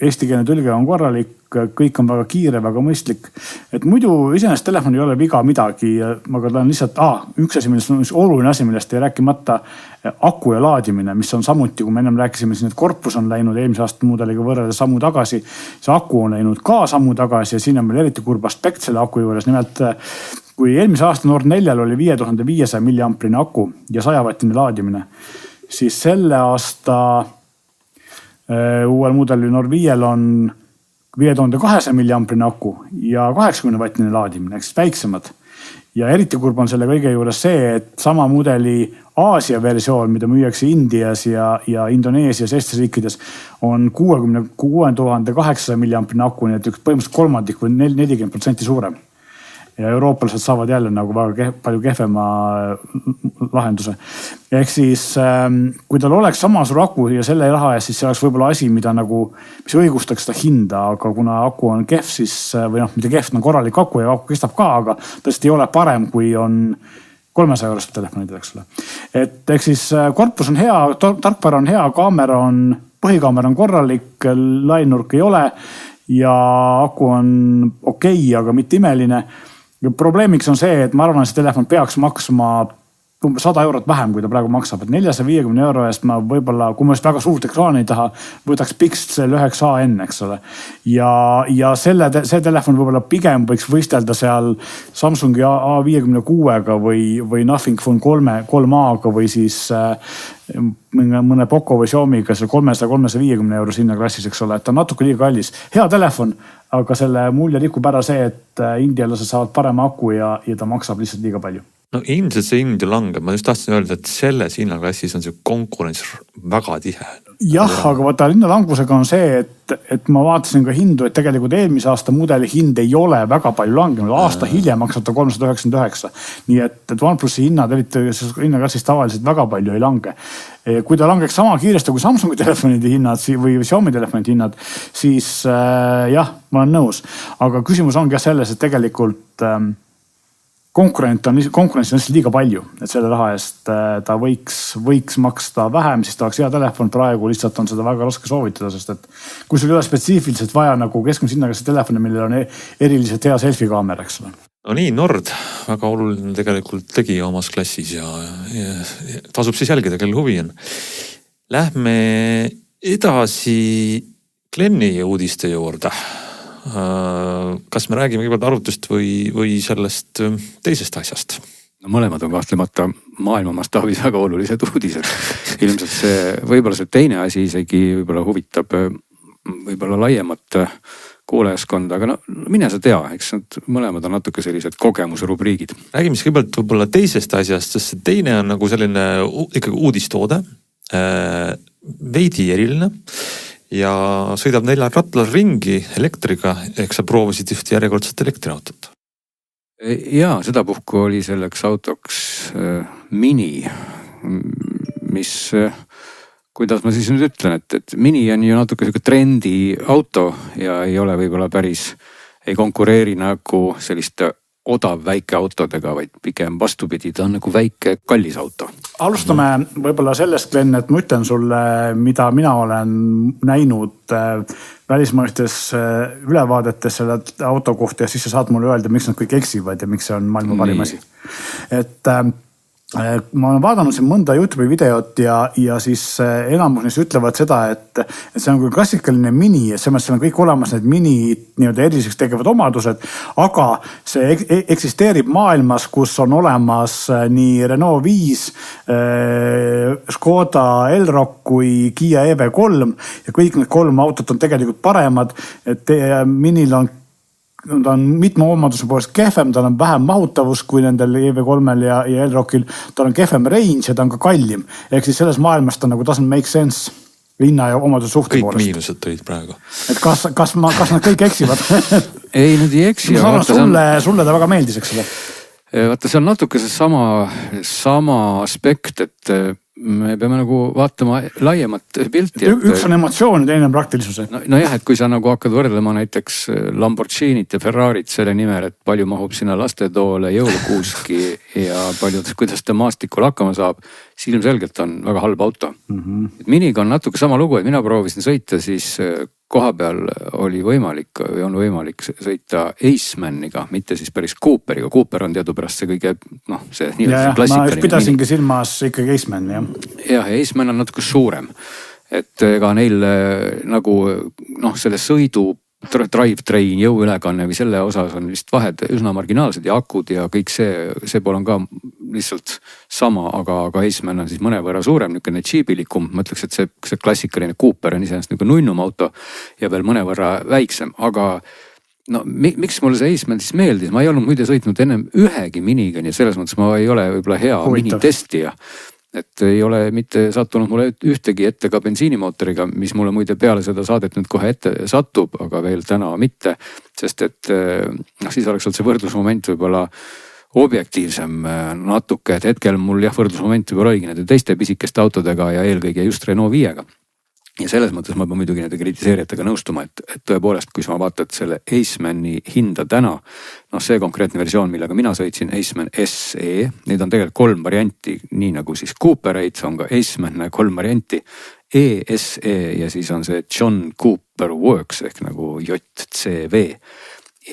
Eestikeelne tõlge on korralik, kõik on väga kiire, väga mõistlik. Et muidu iseenesest telefon ei ole viga midagi, aga ta on lihtsalt, üks asi, oluline asi, millest ei rääkimata, aku ja laadimine, mis on samuti, kui me ennem rääkisime, siis need korpus on läinud eelmise aasta mudeliga võrreldes sammu tagasi. See aku on läinud ka sammu tagasi ja siin on meil eriti kurb aspekt selle aku juures. Nimelt, kui eelmise aasta Nord 4-l oli 5500 milliamprine aku ja 100-wattine laadimine, siis selle aasta uuel mudelil Nord 5-l on 5200 milliamprine aku ja 80-wattine laadimine, ehk siis väiksemad. ja eriti kurb on selle kõige juures see, et sama mudeli Aasia versioon, mida müüakse Indias ja Indoneesias, Eestis riikides, on 66,800 milliampine aku, nii et üks põhimõtteliselt kolmandik või 40% suurem. Ja euroopalised saavad jälle nagu väga palju kehvema lahenduse. Ehk siis, kui tal oleks sama suur aku ja selle raha eest, siis see oleks võib-olla asi, mis õigustaks seda hinda, aga kuna aku on kehv, siis, või mitte kehv, on korralik aku ja aku kestab ka, aga tõesti ei ole parem, kui on 300 eurost telefonid, eks ole. Et ehk siis korpus on hea, tarkvara on hea, põhikaamera on korralik, lainurk ei ole ja aku on okei, aga mitte imeline. Ja probleemiks on see, et ma arvan, et see telefon peaks maksma 100 eurot vähem, kui ta praegu maksab. Et 450 euro eest ma võib-olla, kui ma just väga suurt ekraani ei taha, võtaks Pixel 9AN, eks ole. Ja see telefon võib-olla pigem võiks võistelda seal Samsungi A56-ga või Nothing Phone 3A-ga või siis mõne Poco või Xiaomi'ga seal 300-350 euro sinna klassis, eks ole. Et ta on natuke liiga kallis. Hea telefon, aga selle mulje rikub ära see, et indialased saavad parema aku ja ta maksab lihtsalt liiga palju. No ilmselt see hind ju langeb, ma just tahtsin öelda, et selles hinnaklassis on see konkurents väga tihe. Jah, aga vaata hinnalangusega on see, et ma vaatasin ka hindu, et tegelikult eelmise aasta mudeli hind ei ole väga palju langenud. Aasta hiljem maksab ta 399. Nii et OnePlusi hinnad, eriti hinnaklassis tavaliselt väga palju ei lange. Kui ta langeks sama kiiresti kui Samsungi telefonide hinnad või Xiaomi telefonide hinnad, siis jah, ma olen nõus. Aga küsimus ongi selles, et tegelikult konkurentsi on lihtsalt liiga palju, et selle raha eest ta võiks maksta vähem, siis ta oleks hea telefon. Praegu lihtsalt on seda väga raske soovitada, sest et kui sul ei ole spetsiifiliselt vaja nagu keskmise hinnaga see telefoni, millel on eriliselt hea selfie kaamera, eks ole. No nii, Nord väga oluline tegelikult tegi omas klassis ja tasub siis jälgida, kel huvi on. Lähme edasi Glenni uudiste juurde. Kas me räägime kõigepealt arvutust või sellest teisest asjast? No mõlemad on kahtlemata maailma mastaabis väga olulised uudised. Ilmselt see, võib-olla see teine asi isegi võib-olla huvitab võib-olla laiemat kuulajaskonda, aga no mine sa tea, eks nad mõlemad on natuke sellised kogemusrubriigid. Räägime siis kõigepealt võib-olla teisest asjast, sest see teine on nagu selline ikkagi uudistoode, veidi eriline. Ja sõidab 4 rattal ringi elektriga, ehk sa proovisid üht järjekordset elektriautot. Jaa, sedapuhku oli selleks autoks Mini, mis, kuidas ma siis nüüd ütlen, et Mini on ju natuke trendi auto ja ei ole võib-olla päris, ei konkureeri nagu selliste odav väikeautodega, vaid pigem vastupidi, ta on nagu väike kallis auto. Alustame võib-olla sellest, Glenn, et ma ütlen sulle, mida mina olen näinud välismaistes ülevaadetes selle auto kohta ja siis sa saad mulle öelda, miks nad kõik eksivad ja miks see on maailma parim asi. Et ma olen vaadanud siin mõnda YouTube'i videot ja siis enamus neist ütlevad seda, et see on küll klassikaline Mini ja selles on kõik olemas need Mini nii-öelda eriliseks tegevad omadused, aga see eksisteerib maailmas, kus on olemas nii Renault 5, Škoda Elroq kui Kia EV3 ja kõik need 3 autot on tegelikult paremad, et Minil on mitme omaduse poolest kehvem, tal on vähem mahutavus kui nendel EV3-l ja Elroqil, tal on kehvem range ja ta on ka kallim. Ehk siis selles maailmas ta nagu doesn't make sense linna ja omaduse suhte kõik poolest. Kõik miinused tõid praegu. Et kas nad kõik eksivad? Ei, nad ei eksi. Sulle ta väga meeldis, eks ole? Vaata, see on natuke see sama aspekt, et me peame nagu vaatama laiemat pilti. Üks on emotsioon ja teine on praktilisuse. No jah, et kui sa nagu hakkad võrdlema näiteks Lamborghinit ja Ferrarit selle nimel, et palju mahub sinna lastetoole, jõulukuuski ja kuidas ta maastikul hakkama saab, siis ilmselgelt on väga halb auto. Miniga on natuke sama lugu, et mina proovisin sõita, siis koha peal oli võimalik või on võimalik sõita Acemaniga, mitte siis päris Cooperiga. Cooper on teadupärast see kõige, see nii-öelda klassikaline. Ma pidasingi silmas ikkagi Aceman, jah. Jah, Aceman on natuke suurem. Et ega neil nagu selle sõidu drivetrain, jõuülekanne või selle osas on vist vahed üsna marginaalsed ja akud ja kõik see pool on ka lihtsalt sama, aga Aceman on siis mõnevõrra suurem, niisugune džiibilikum. Ma ütleks, et see klassikaline Cooper on iseenesest niisugune nunnum auto ja veel mõnevõrra väiksem, aga no miks mulle see Aceman siis meeldis, ma ei olnud muide sõitnud ennem ühegi minigani, selles mõttes ma ei ole võib-olla hea minitestija. Et ei ole mitte sattunud mulle ühtegi ette ka bensiinimootoriga, mis mulle muide peale seda saadet nüüd kohe ette satub, aga veel täna mitte. Sest et siis oleks olnud see võrdlusmoment võib-olla objektiivsem natuke, et hetkel mul võrdlusmoment võib-olla oligi nende teiste pisikeste autodega ja eelkõige just Renault 5-ga. Ja selles mõttes ma pean muidugi nende kritiseerijatega nõustuma, et tõepoolest, kui sa vaatad selle Acemani hinda täna, see konkreetne versioon, millega mina sõitsin, Aceman SE, neid on tegelikult 3 varianti, nii nagu siis Cooperate on ka Aceman 3 varianti, ESE ja siis on see John Cooper Works ehk nagu JCV.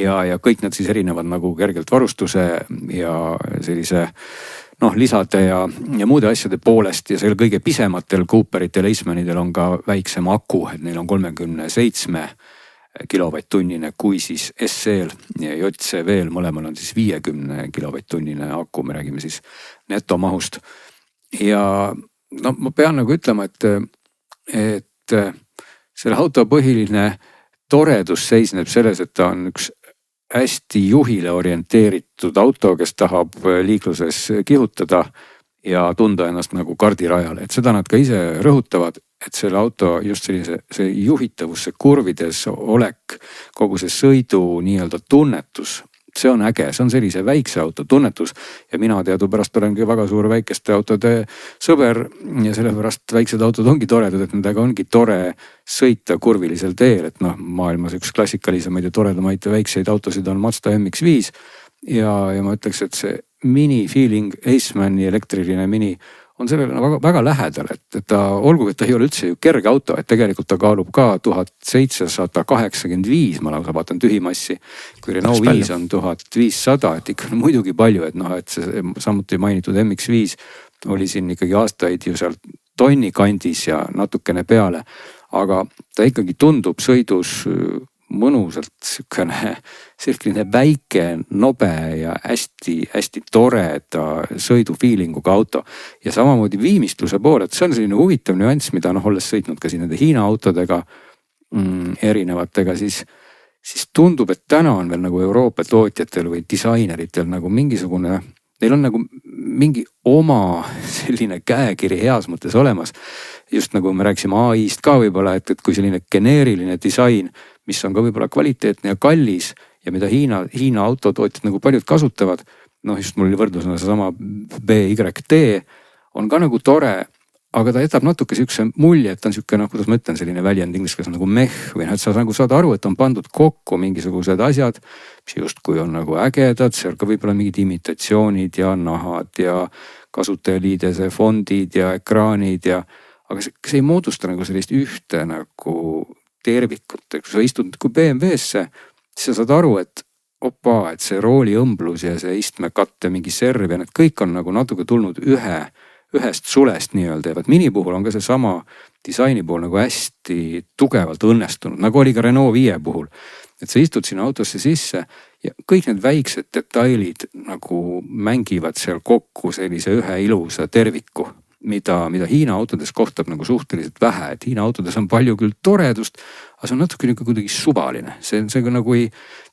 Ja kõik nad siis erinevad nagu kergelt varustuse ja sellise lisade ja muude asjade poolest ja seal kõige pisematel Cooperitel, Acemanidel on ka väiksem aku, et neil on 37 kilovatt-tunnine, kui siis SE-l ja JCV-l mõlemal on siis 50 kilovatt-tunnine aku, me räägime siis netomahust. Ja ma pean nagu ütlema, et selle auto põhiline toredus seisneb selles, et ta on üks hästi juhile orienteeritud auto, kes tahab liikluses kihutada ja tunda ennast nagu kardirajal. Et seda nad ka ise rõhutavad, et selle auto just see juhitavus, see kurvides olek, kogu see sõidu nii-öelda tunnetus, see on äge, see on sellise väikse auto tunnetus ja mina teadupärast olengi väga suur väikeste autode sõber ja sellepärast väiksed autod ongi toredad, et nendega ongi tore sõita kurvilisel teel, et maailmas üks klassikalisemaid ja toredamaid väikseid autosid on Mazda MX-5 ja ma ütleks, et see mini feeling, Acemani elektriline mini on sellele väga lähedal, et ta olgugi, et ta ei ole üldse ju kerge auto, et tegelikult ta kaalub ka 1785, ma lausa vaatan tühimassi, kui Renault 5 on 1500, et ikka muidugi palju, et see samuti mainitud MX-5 oli siin ikkagi aastaid ju seal tonni kandis ja natukene peale, aga ta ikkagi tundub sõidus mõnusalt selline väike, nobe ja hästi toreda sõidufiilinguga auto. Ja samamoodi viimistluse pool, et see on selline huvitav nüanss, mida olles sõitnud ka siin nende Hiina autodega erinevatega, siis tundub, et täna on veel nagu Euroopa tootjatel või disaineritel nagu mingisugune, neil on nagu mingi oma selline käekiri heas mõttes olemas. Just nagu me rääkisime AI-st ka võib-olla, et kui selline geneeriline disain, mis on ka võib-olla kvaliteetne ja kallis ja mida Hiina autotootjad nagu paljud kasutavad. Just mul oli võrdlusena seesama BYD on ka nagu tore, aga ta jätab natuke siukse mulje, et ta on siuke, kuidas ma ütlen, selline väljend inglise keeles nagu meh või et sa nagu saad aru, et on pandud kokku mingisugused asjad, mis justkui on nagu ägedad, seal ka võib-olla mingid imitatsioonid ja nahad ja kasutajaliidese fondid ja ekraanid aga see ei moodusta nagu sellist ühte nagu tervikut, et kui sa istud kui BMW-sse, siis sa saad aru, et et see rooli õmblus ja see istmekatt ja mingi serv ja need kõik on nagu natuke tulnud ühest sulest nii-öelda ja mini puhul on ka see sama disaini puhul nagu hästi tugevalt õnnestunud, nagu oli ka Renault 5 puhul. Et sa istud sinna autosse sisse ja kõik need väiksed detailid nagu mängivad seal kokku sellise ühe ilusa terviku, mida Hiina autodes kohtab nagu suhteliselt vähe, et Hiina autodes on palju küll toredust, aga see on natuke kuidagi suvaline. See nagu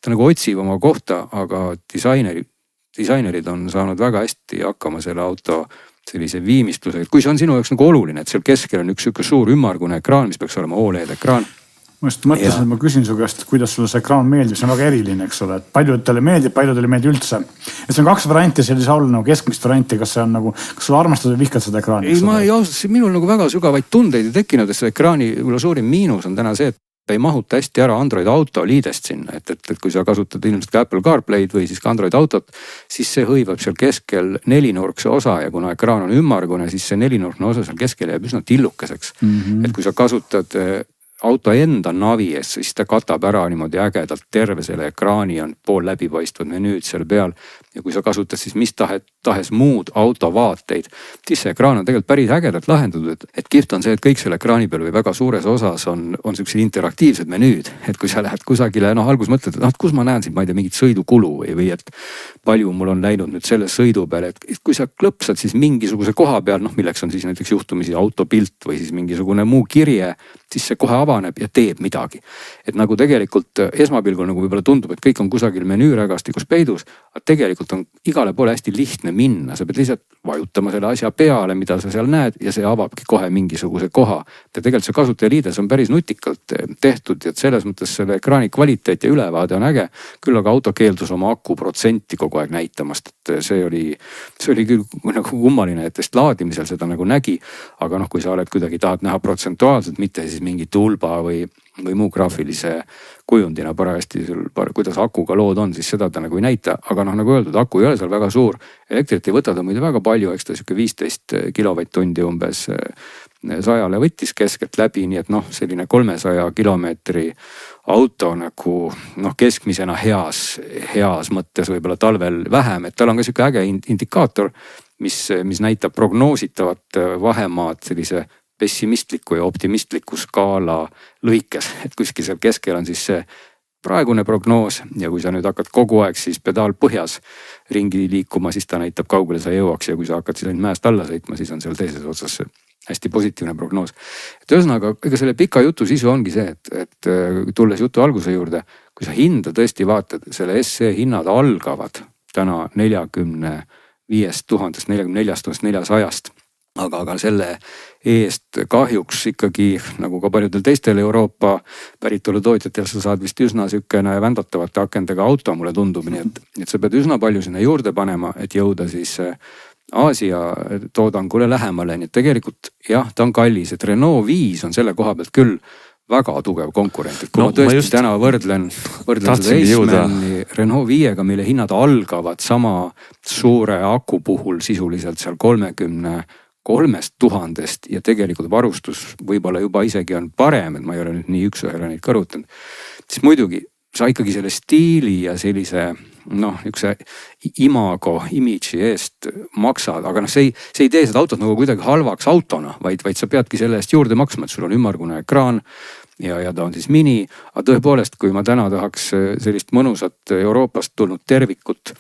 ta nagu otsib oma kohta, aga disainerid on saanud väga hästi hakkama selle auto sellise viimistlusega. Kui see on sinu jaoks nagu oluline, et seal keskel on üks suur ümmargune ekraan, mis peaks olema OLED ekraan. Ma just mõtlesin, et ma küsin su käest, et kuidas sulle see ekraan meeldib, see on väga eriline, eks ole, et paljudele meeldib, paljudele meeldib üldse. Et see on 2 varianti, see oli nagu keskmist varianti, kas see on nagu, kas sulle armastad või vihkad seda ekraani? Ei, ma ei ausalt, minul nagu väga sügavaid tundeid tekkinud, et see ekraani suurim miinus on täna see, et ta ei mahuta hästi ära Android Auto liidest sinna, et kui sa kasutad ilmselt ka Apple CarPlay'd või siis ka Android Autot, siis see hõivab seal keskel 4-nurkse osa ja kuna ekraan on ümmargune, siis see 4-nurkne osa seal keskel jääb üsna tillukeseks. Et kui sa kasutad auto enda navi ees, siis ta katab ära niimoodi ägedalt terve selle ekraani, on pool läbipaistvad menüüd seal peal. Ja kui sa kasutad siis mis tahes muud autovaateid, siis see ekraan on tegelikult päris ägedalt lahendatud, et kihvt on see, et kõik selle ekraani peal või väga suures osas on sellised interaktiivsed menüüd. Et kui sa lähed kusagile, alguses mõtled, et kus ma näen siin, ma ei tea, mingit sõidukulu või et palju mul on läinud nüüd selle sõidu peale, et kui sa klõpsad siis mingisuguse koha peal, noh milleks on siis näiteks juhtumisi autopilt või siis mingisugune muu kirje, siis see kohe avaneb ja teeb midagi. Et nagu tegelikult esmapilgul nagu võib-olla tundub, et kõik on kusagil menüürägastikus peidus, aga tegelikult on igale poole hästi lihtne minna, sa pead lihtsalt vajutama selle asja peale, mida sa seal näed ja see avabki kohe mingisuguse koha. Ja tegelikult see kasutajaliides on päris nutikalt tehtud ja selles mõttes selle ekraani kvaliteet ja ülevaade on äge. Küll aga auto keeldus oma aku protsenti kogu aeg näitamast, et see oli küll nagu kummaline, et laadimisel seda nagu nägi, aga noh, kui sa oled kuidagi tahad näha protsentuaalselt, mitte siis mingi tulba või muu graafilise kujundina parajasti sul, kuidas akuga lood on, siis seda ta nagu ei näita, aga noh, nagu öeldud, aku ei ole seal väga suur, elektrit ei võta ta muide väga palju, eks ta sihuke 15 kilovatt-tundi umbes 100-le võttis keskelt läbi, nii et noh, selline 300 kilomeetri auto nagu noh, keskmisena heas mõttes võib-olla talvel vähem, et tal on ka sihuke äge indikaator, mis näitab prognoositavat vahemaad sellise pessimistliku ja optimistliku skaala lõikes, et kuskil seal keskel on siis see praegune prognoos ja kui sa nüüd hakkad kogu aeg siis pedaal põhjas ringi liikuma, siis ta näitab kaugele sa jõuaks ja kui sa hakkad siis ainult mäest alla sõitma, siis on seal teises otsas hästi positiivne prognoos. Et ühesõnaga, ega selle pika jutu sisu ongi see, et tulles jutu alguse juurde, kui sa hinda tõesti vaatad, selle SE hinnad algavad täna 45 000, 44 400, aga selle eest kahjuks ikkagi nagu ka paljudel teistel Euroopa päritolu tootjatel sa saad vist üsna sükene vändatavate akendega auto, mulle tundub, nii et sa pead üsna palju sinna juurde panema, et jõuda siis Aasia toodangule lähemale, nii et tegelikult jah, ta on kallis, et Renault 5 on selle koha pealt küll väga tugev konkurent, et kui ma tõesti täna võrdlen seda Eismani Renault 5-ga, mille hinnad algavad sama suure aku puhul sisuliselt seal 33 000 ja tegelikult varustus võib-olla juba isegi on parem, et ma ei ole nüüd nii üks-ühele neid kõrvutanud, siis muidugi sa ikkagi selle stiili ja sellise noh, niisuguse imidži eest maksad, aga noh, see ei tee seda autot nagu kuidagi halvaks autona, vaid sa peadki selle eest juurde maksma, et sul on ümmargune ekraan ja ta on siis mini, aga tõepoolest, kui ma täna tahaks sellist mõnusat Euroopast tulnud tervikut,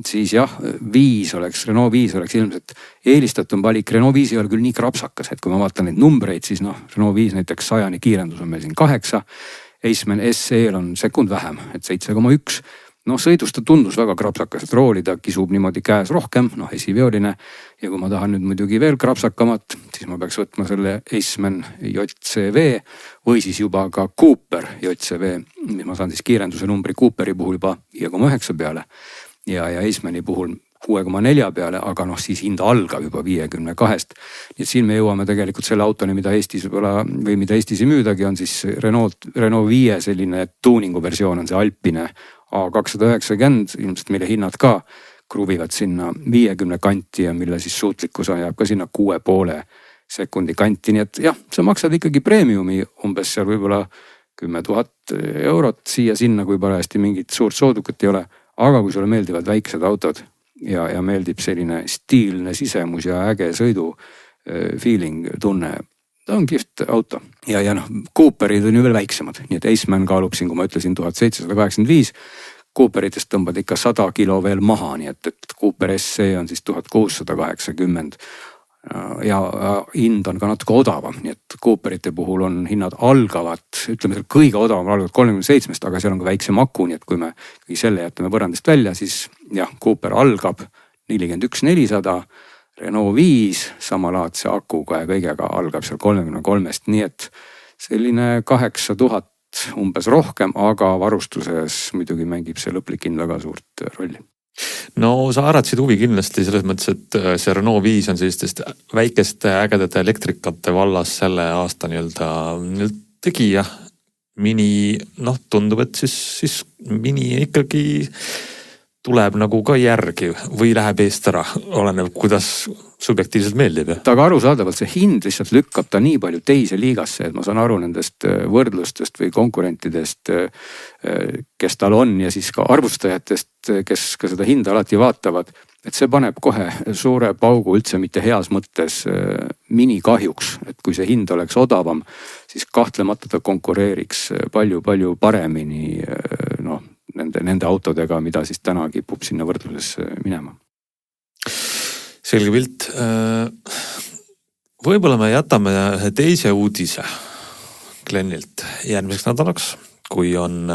siis jah, Renault 5 oleks ilmselt eelistatum valik. Renault 5 ei ole küll nii krapsakas, et kui ma vaatan neid numbreid, siis noh, Renault 5 näiteks 100 kiirendus on meil siin 8, Eisman SE-l on sekund vähem, et 7,1. noh, sõidust ta tundus väga krapsakas, et rooli ta kisub niimoodi käes rohkem, noh esiveoline. Ja kui ma tahan nüüd muidugi veel krapsakamat, siis ma peaks võtma selle Eisman JCV või siis juba ka Cooper JCV, mis ma saan siis kiirenduse numbri Cooperi puhul juba 5,9 peale ja Eismani puhul 6,4 peale, aga noh, siis hind algab juba 52. Nii et siin me jõuame tegelikult selle autoni, mida Eestis võib-olla või mida Eestis ei müüdagi, on siis Renault 5 selline tuuningu versioon on see Alpine A290, ilmselt mille hinnad ka kruvivad sinna 50 kanti ja mille siis suutlikkus jääb ka sinna 6,5 sekundi kanti. Nii et jah, sa maksad ikkagi premiumi umbes seal võib-olla 10 000 eurot siia-sinna, kui parajasti mingit suurt soodukat ei ole. Aga kui sulle meeldivad väiksed autod ja meeldib selline stiilne sisemus ja äge sõidu feeling tunne, ta on kihvt auto. Ja noh, Cooperid on ju veel väiksemad, nii et Eisman kaalub siin, kui ma ütlesin 1785, Cooperitest tõmbad ikka 100 kilo veel maha, nii et Cooper SE on siis 1680 ja hind on ka natuke odavam, nii et Cooperite puhul on hinnad algavad, ütleme seal kõige odavam algavad 37, aga seal on ka väiksem aku, nii et kui me selle jätame võrrandist välja, siis jah, Cooper algab 41 400, Renault 5 samalaadse akuga ja kõigega algab seal 33, nii et selline 8000 umbes rohkem, aga varustuses muidugi mängib see lõplik hind väga suurt rolli. No sa äratsid huvi kindlasti selles mõttes, et see Renault 5 on sellistest väikeste ägedate elektrikate vallas selle aasta nii-öelda tegija. Mini, noh tundub, et siis Mini ikkagi tuleb nagu ka järgi või läheb eest ära, oleneb kuidas subjektiivselt meeldib. Aga arusaadavalt see hind lihtsalt lükkab ta nii palju teise liigasse, et ma saan aru nendest võrdlustest või konkurentidest, kes tal on ja siis ka arvustajatest, kes ka seda hinda alati vaatavad, et see paneb kohe suure paugu üldse mitte heas mõttes Mini kahjuks, et kui see hind oleks odavam, siis kahtlemata ta konkureeriks palju-palju paremini noh, nende autodega, mida siis täna kipub sinna võrdluses minema. Selge pilt. Võib-olla me jätame teise uudise Glenilt järgmiseks nädalaks, kui on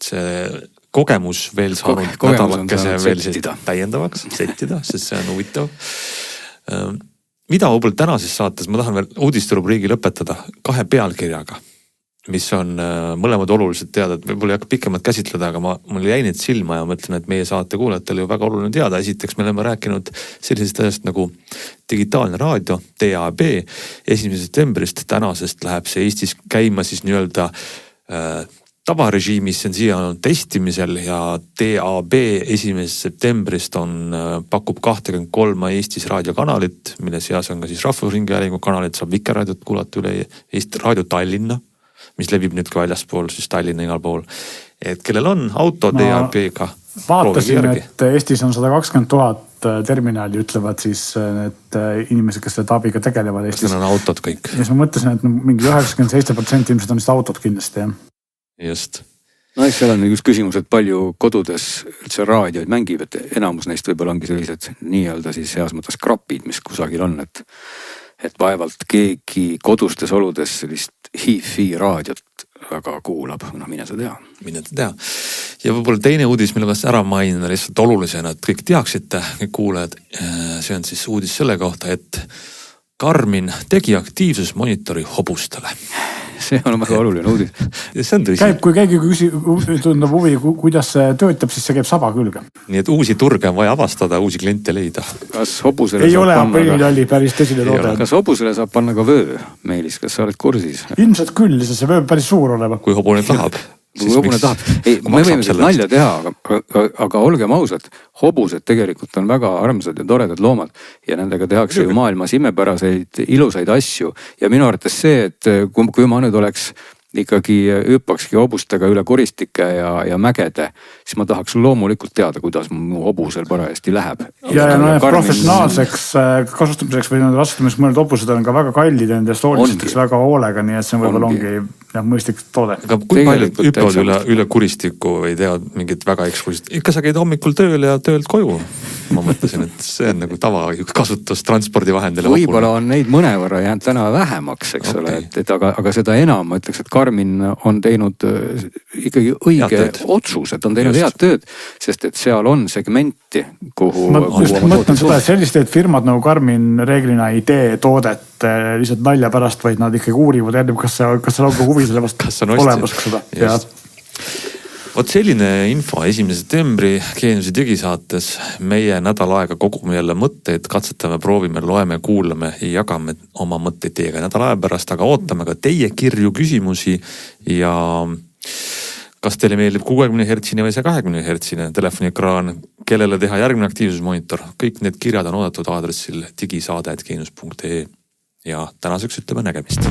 see kogemus veel saanud nädalakese veel täiendavaks settida, sest see on huvitav. Mida võib-olla tänases saates, ma tahan veel uudisterubriigi lõpetada 2 pealkirjaga, mis on mõlemad oluliselt teada, et võib-olla ei hakka pikemalt käsitleda, aga mul jäi need silma ja mõtlen, et meie saate kuulajatele ju väga oluline teada. Esiteks me oleme rääkinud sellisest asjast nagu digitaalne raadio, DAB. 1. septembrist tänasest läheb see Eestis käima siis nii-öelda tavarežiimis, see on siia olnud testimisel ja DAB 1. septembrist pakub 23 Eestis raadiokanalit, mille seas on ka siis Rahvusringhäälingu kanalit, saab Vikerraadiot kuulata üle Eesti, Raadio Tallinna, mis levib nüüd ka väljaspool, siis Tallinna igal pool. Et kellel on auto DAB-ga, vaatasin, et Eestis on 120 000 terminali, ütlevad siis need inimesed, kes selle DAB-ga tegelevad Eestis. Need on autod kõik. Ja siis ma mõtlesin, et mingi 97% ilmselt on vist autod kindlasti, jah. Just. No eks seal on üks küsimus, et palju kodudes üldse raadioid mängib, et enamus neist võib-olla ongi sellised nii-öelda siis heas mõttes krapid, mis kusagil on, et vaevalt keegi kodustes oludes sellist hi-fi raadiot väga kuulab, mine sa tea. Mine ta tea. Ja võib-olla teine uudis, mille ma ära mainin, lihtsalt olulisena, et kõik teaksite, kõik kuulajad, see on siis uudis selle kohta, et Garmin tegi aktiivsusmonitori hobustele. See on väga oluline uudis. See on tõsi. Kui keegi tundub huvi, kuidas see töötab, siis see käib saba külge. Nii et uusi turge on vaja avastada, uusi kliente leida. Kas hobusele ei ole aprilli päris tõsine toode. Kas hobusele saab panna ka vöö, Meelis, kas sa oled kursis? Ilmselt küll, see vöö päris suur olema. Kui hobune tahab. Kui hobune tahab. Ei, me võime seda nalja teha, aga olgem ausad, hobused tegelikult on väga armsad ja toredad loomad ja nendega tehakse ju maailmas imepäraseid, ilusaid asju. Ja minu arvates see, et kui ma nüüd oleks ikkagi hüppakski hobustega üle koristike ja mägede, siis ma tahaks loomulikult teada, kuidas mu hobusel parajasti läheb. Ja professionaalseks kasutamiseks või rasutamiseks mõned hobused on ka väga kallid ja nendest hoolitsetakse väga hoolega, nii et see võib-olla ongi mõistlik toode. Aga kui paljud hüppavad üle kuristiku või teevad mingit väga eksklusiivset? Ikka sa käid hommikul tööl ja töölt koju. Ma mõtlesin, et see on nagu tava kasutus transpordivahendile. Võib-olla on neid mõnevõrra jäänud täna vähemaks, eks ole, aga seda enam ma ütleks, et Garmin on teinud ikkagi õige otsus, et on teinud head tööd, sest et seal on segmenti, kuhu... Ma mõtlen seda, et sellised firmad nagu Garmin reeglina ei tee toodet lihtsalt nalja pärast, vaid nad ikkagi uurivad enne, kas seal on ka huvi selle vast olemas seda. Vot selline info 1. septembri Geeniuse digisaates. Meie nädal aega kogume jälle mõtteid, katsetame, proovime, loeme, kuulame ja jagame oma mõtteid teiega nädal aja pärast, aga ootame ka teie kirju küsimusi ja kas teile meeldib 60 Hz või see 20 Hz telefoniekraan, kellele teha järgmine aktiivsusmonitor. Kõik need kirjad on oodatud aadressil digisaade@geenius.ee ja tänaseks ütleme nägemist.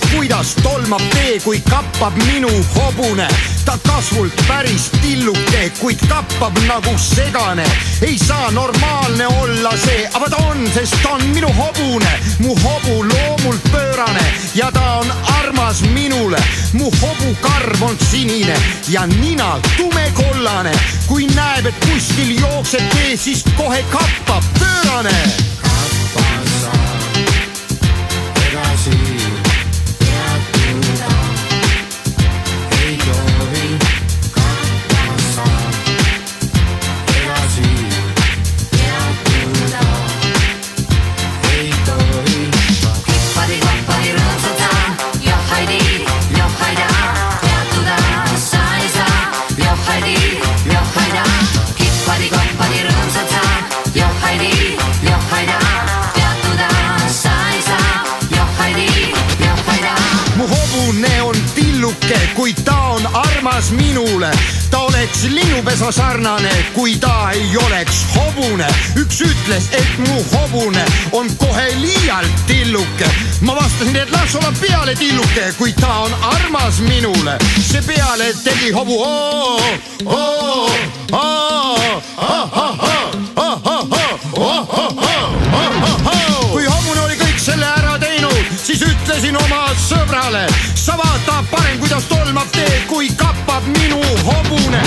Kuidas tolmab tee, kui kappab minu hobune. Ta kasvult päris tilluke, kuid kappab nagu segane. Ei saa normaalne olla see, aga ta on, sest ta on minu hobune. Mu hobu loomult pöörane ja ta on armas minule. Mu hobu karv on sinine ja nina tumekollane. Kui näeb, et kuskil jookseb tee, siis kohe kappab pöörane. Kappa saa edasi. Kuid ta on armas minule, ta ole oleks linnupesa sarnane, kui ta ei oleks hobune. Üks ütles, et mu hobune on kohe liialt tilluke. Ma vastasin, et las olla peale tilluke, kui ta on armas minule. See peale tegi hobu kui hobune oli kõik selle ära teinud, siis ütlesin oma sõbrale, sa vaata parem, kuidas tolmab teed, kui kappab minu hobune.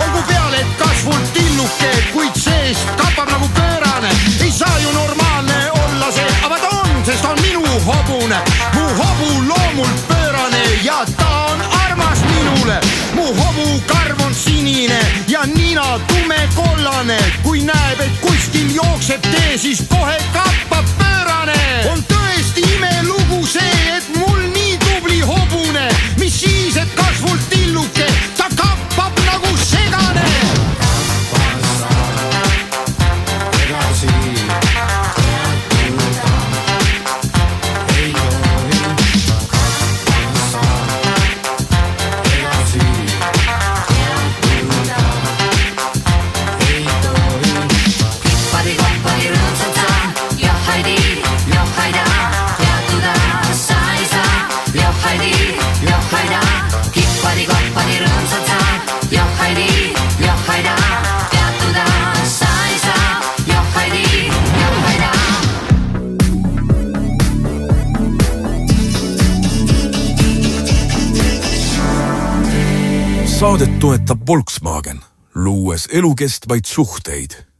Olgu peale, et kasvult tilluke, kuid seest kapab nagu pöörane. Ei saa ju normaalne olla see, aga ta on, sest on minu hobune. Mu hobu loomult pöörane ja ta on armas minule. Mu hobu karv on sinine ja nina tumekollane. Kui näeb, et kuskil jookseb tee, siis kohe kappab pöörane. On tõesti imelugu see, et mul nii tubli hobune, mis siis, et kasvult tilluke, ta kappab nagu segane. Saadet toetab Volkswagen, luues elukestvaid suhteid.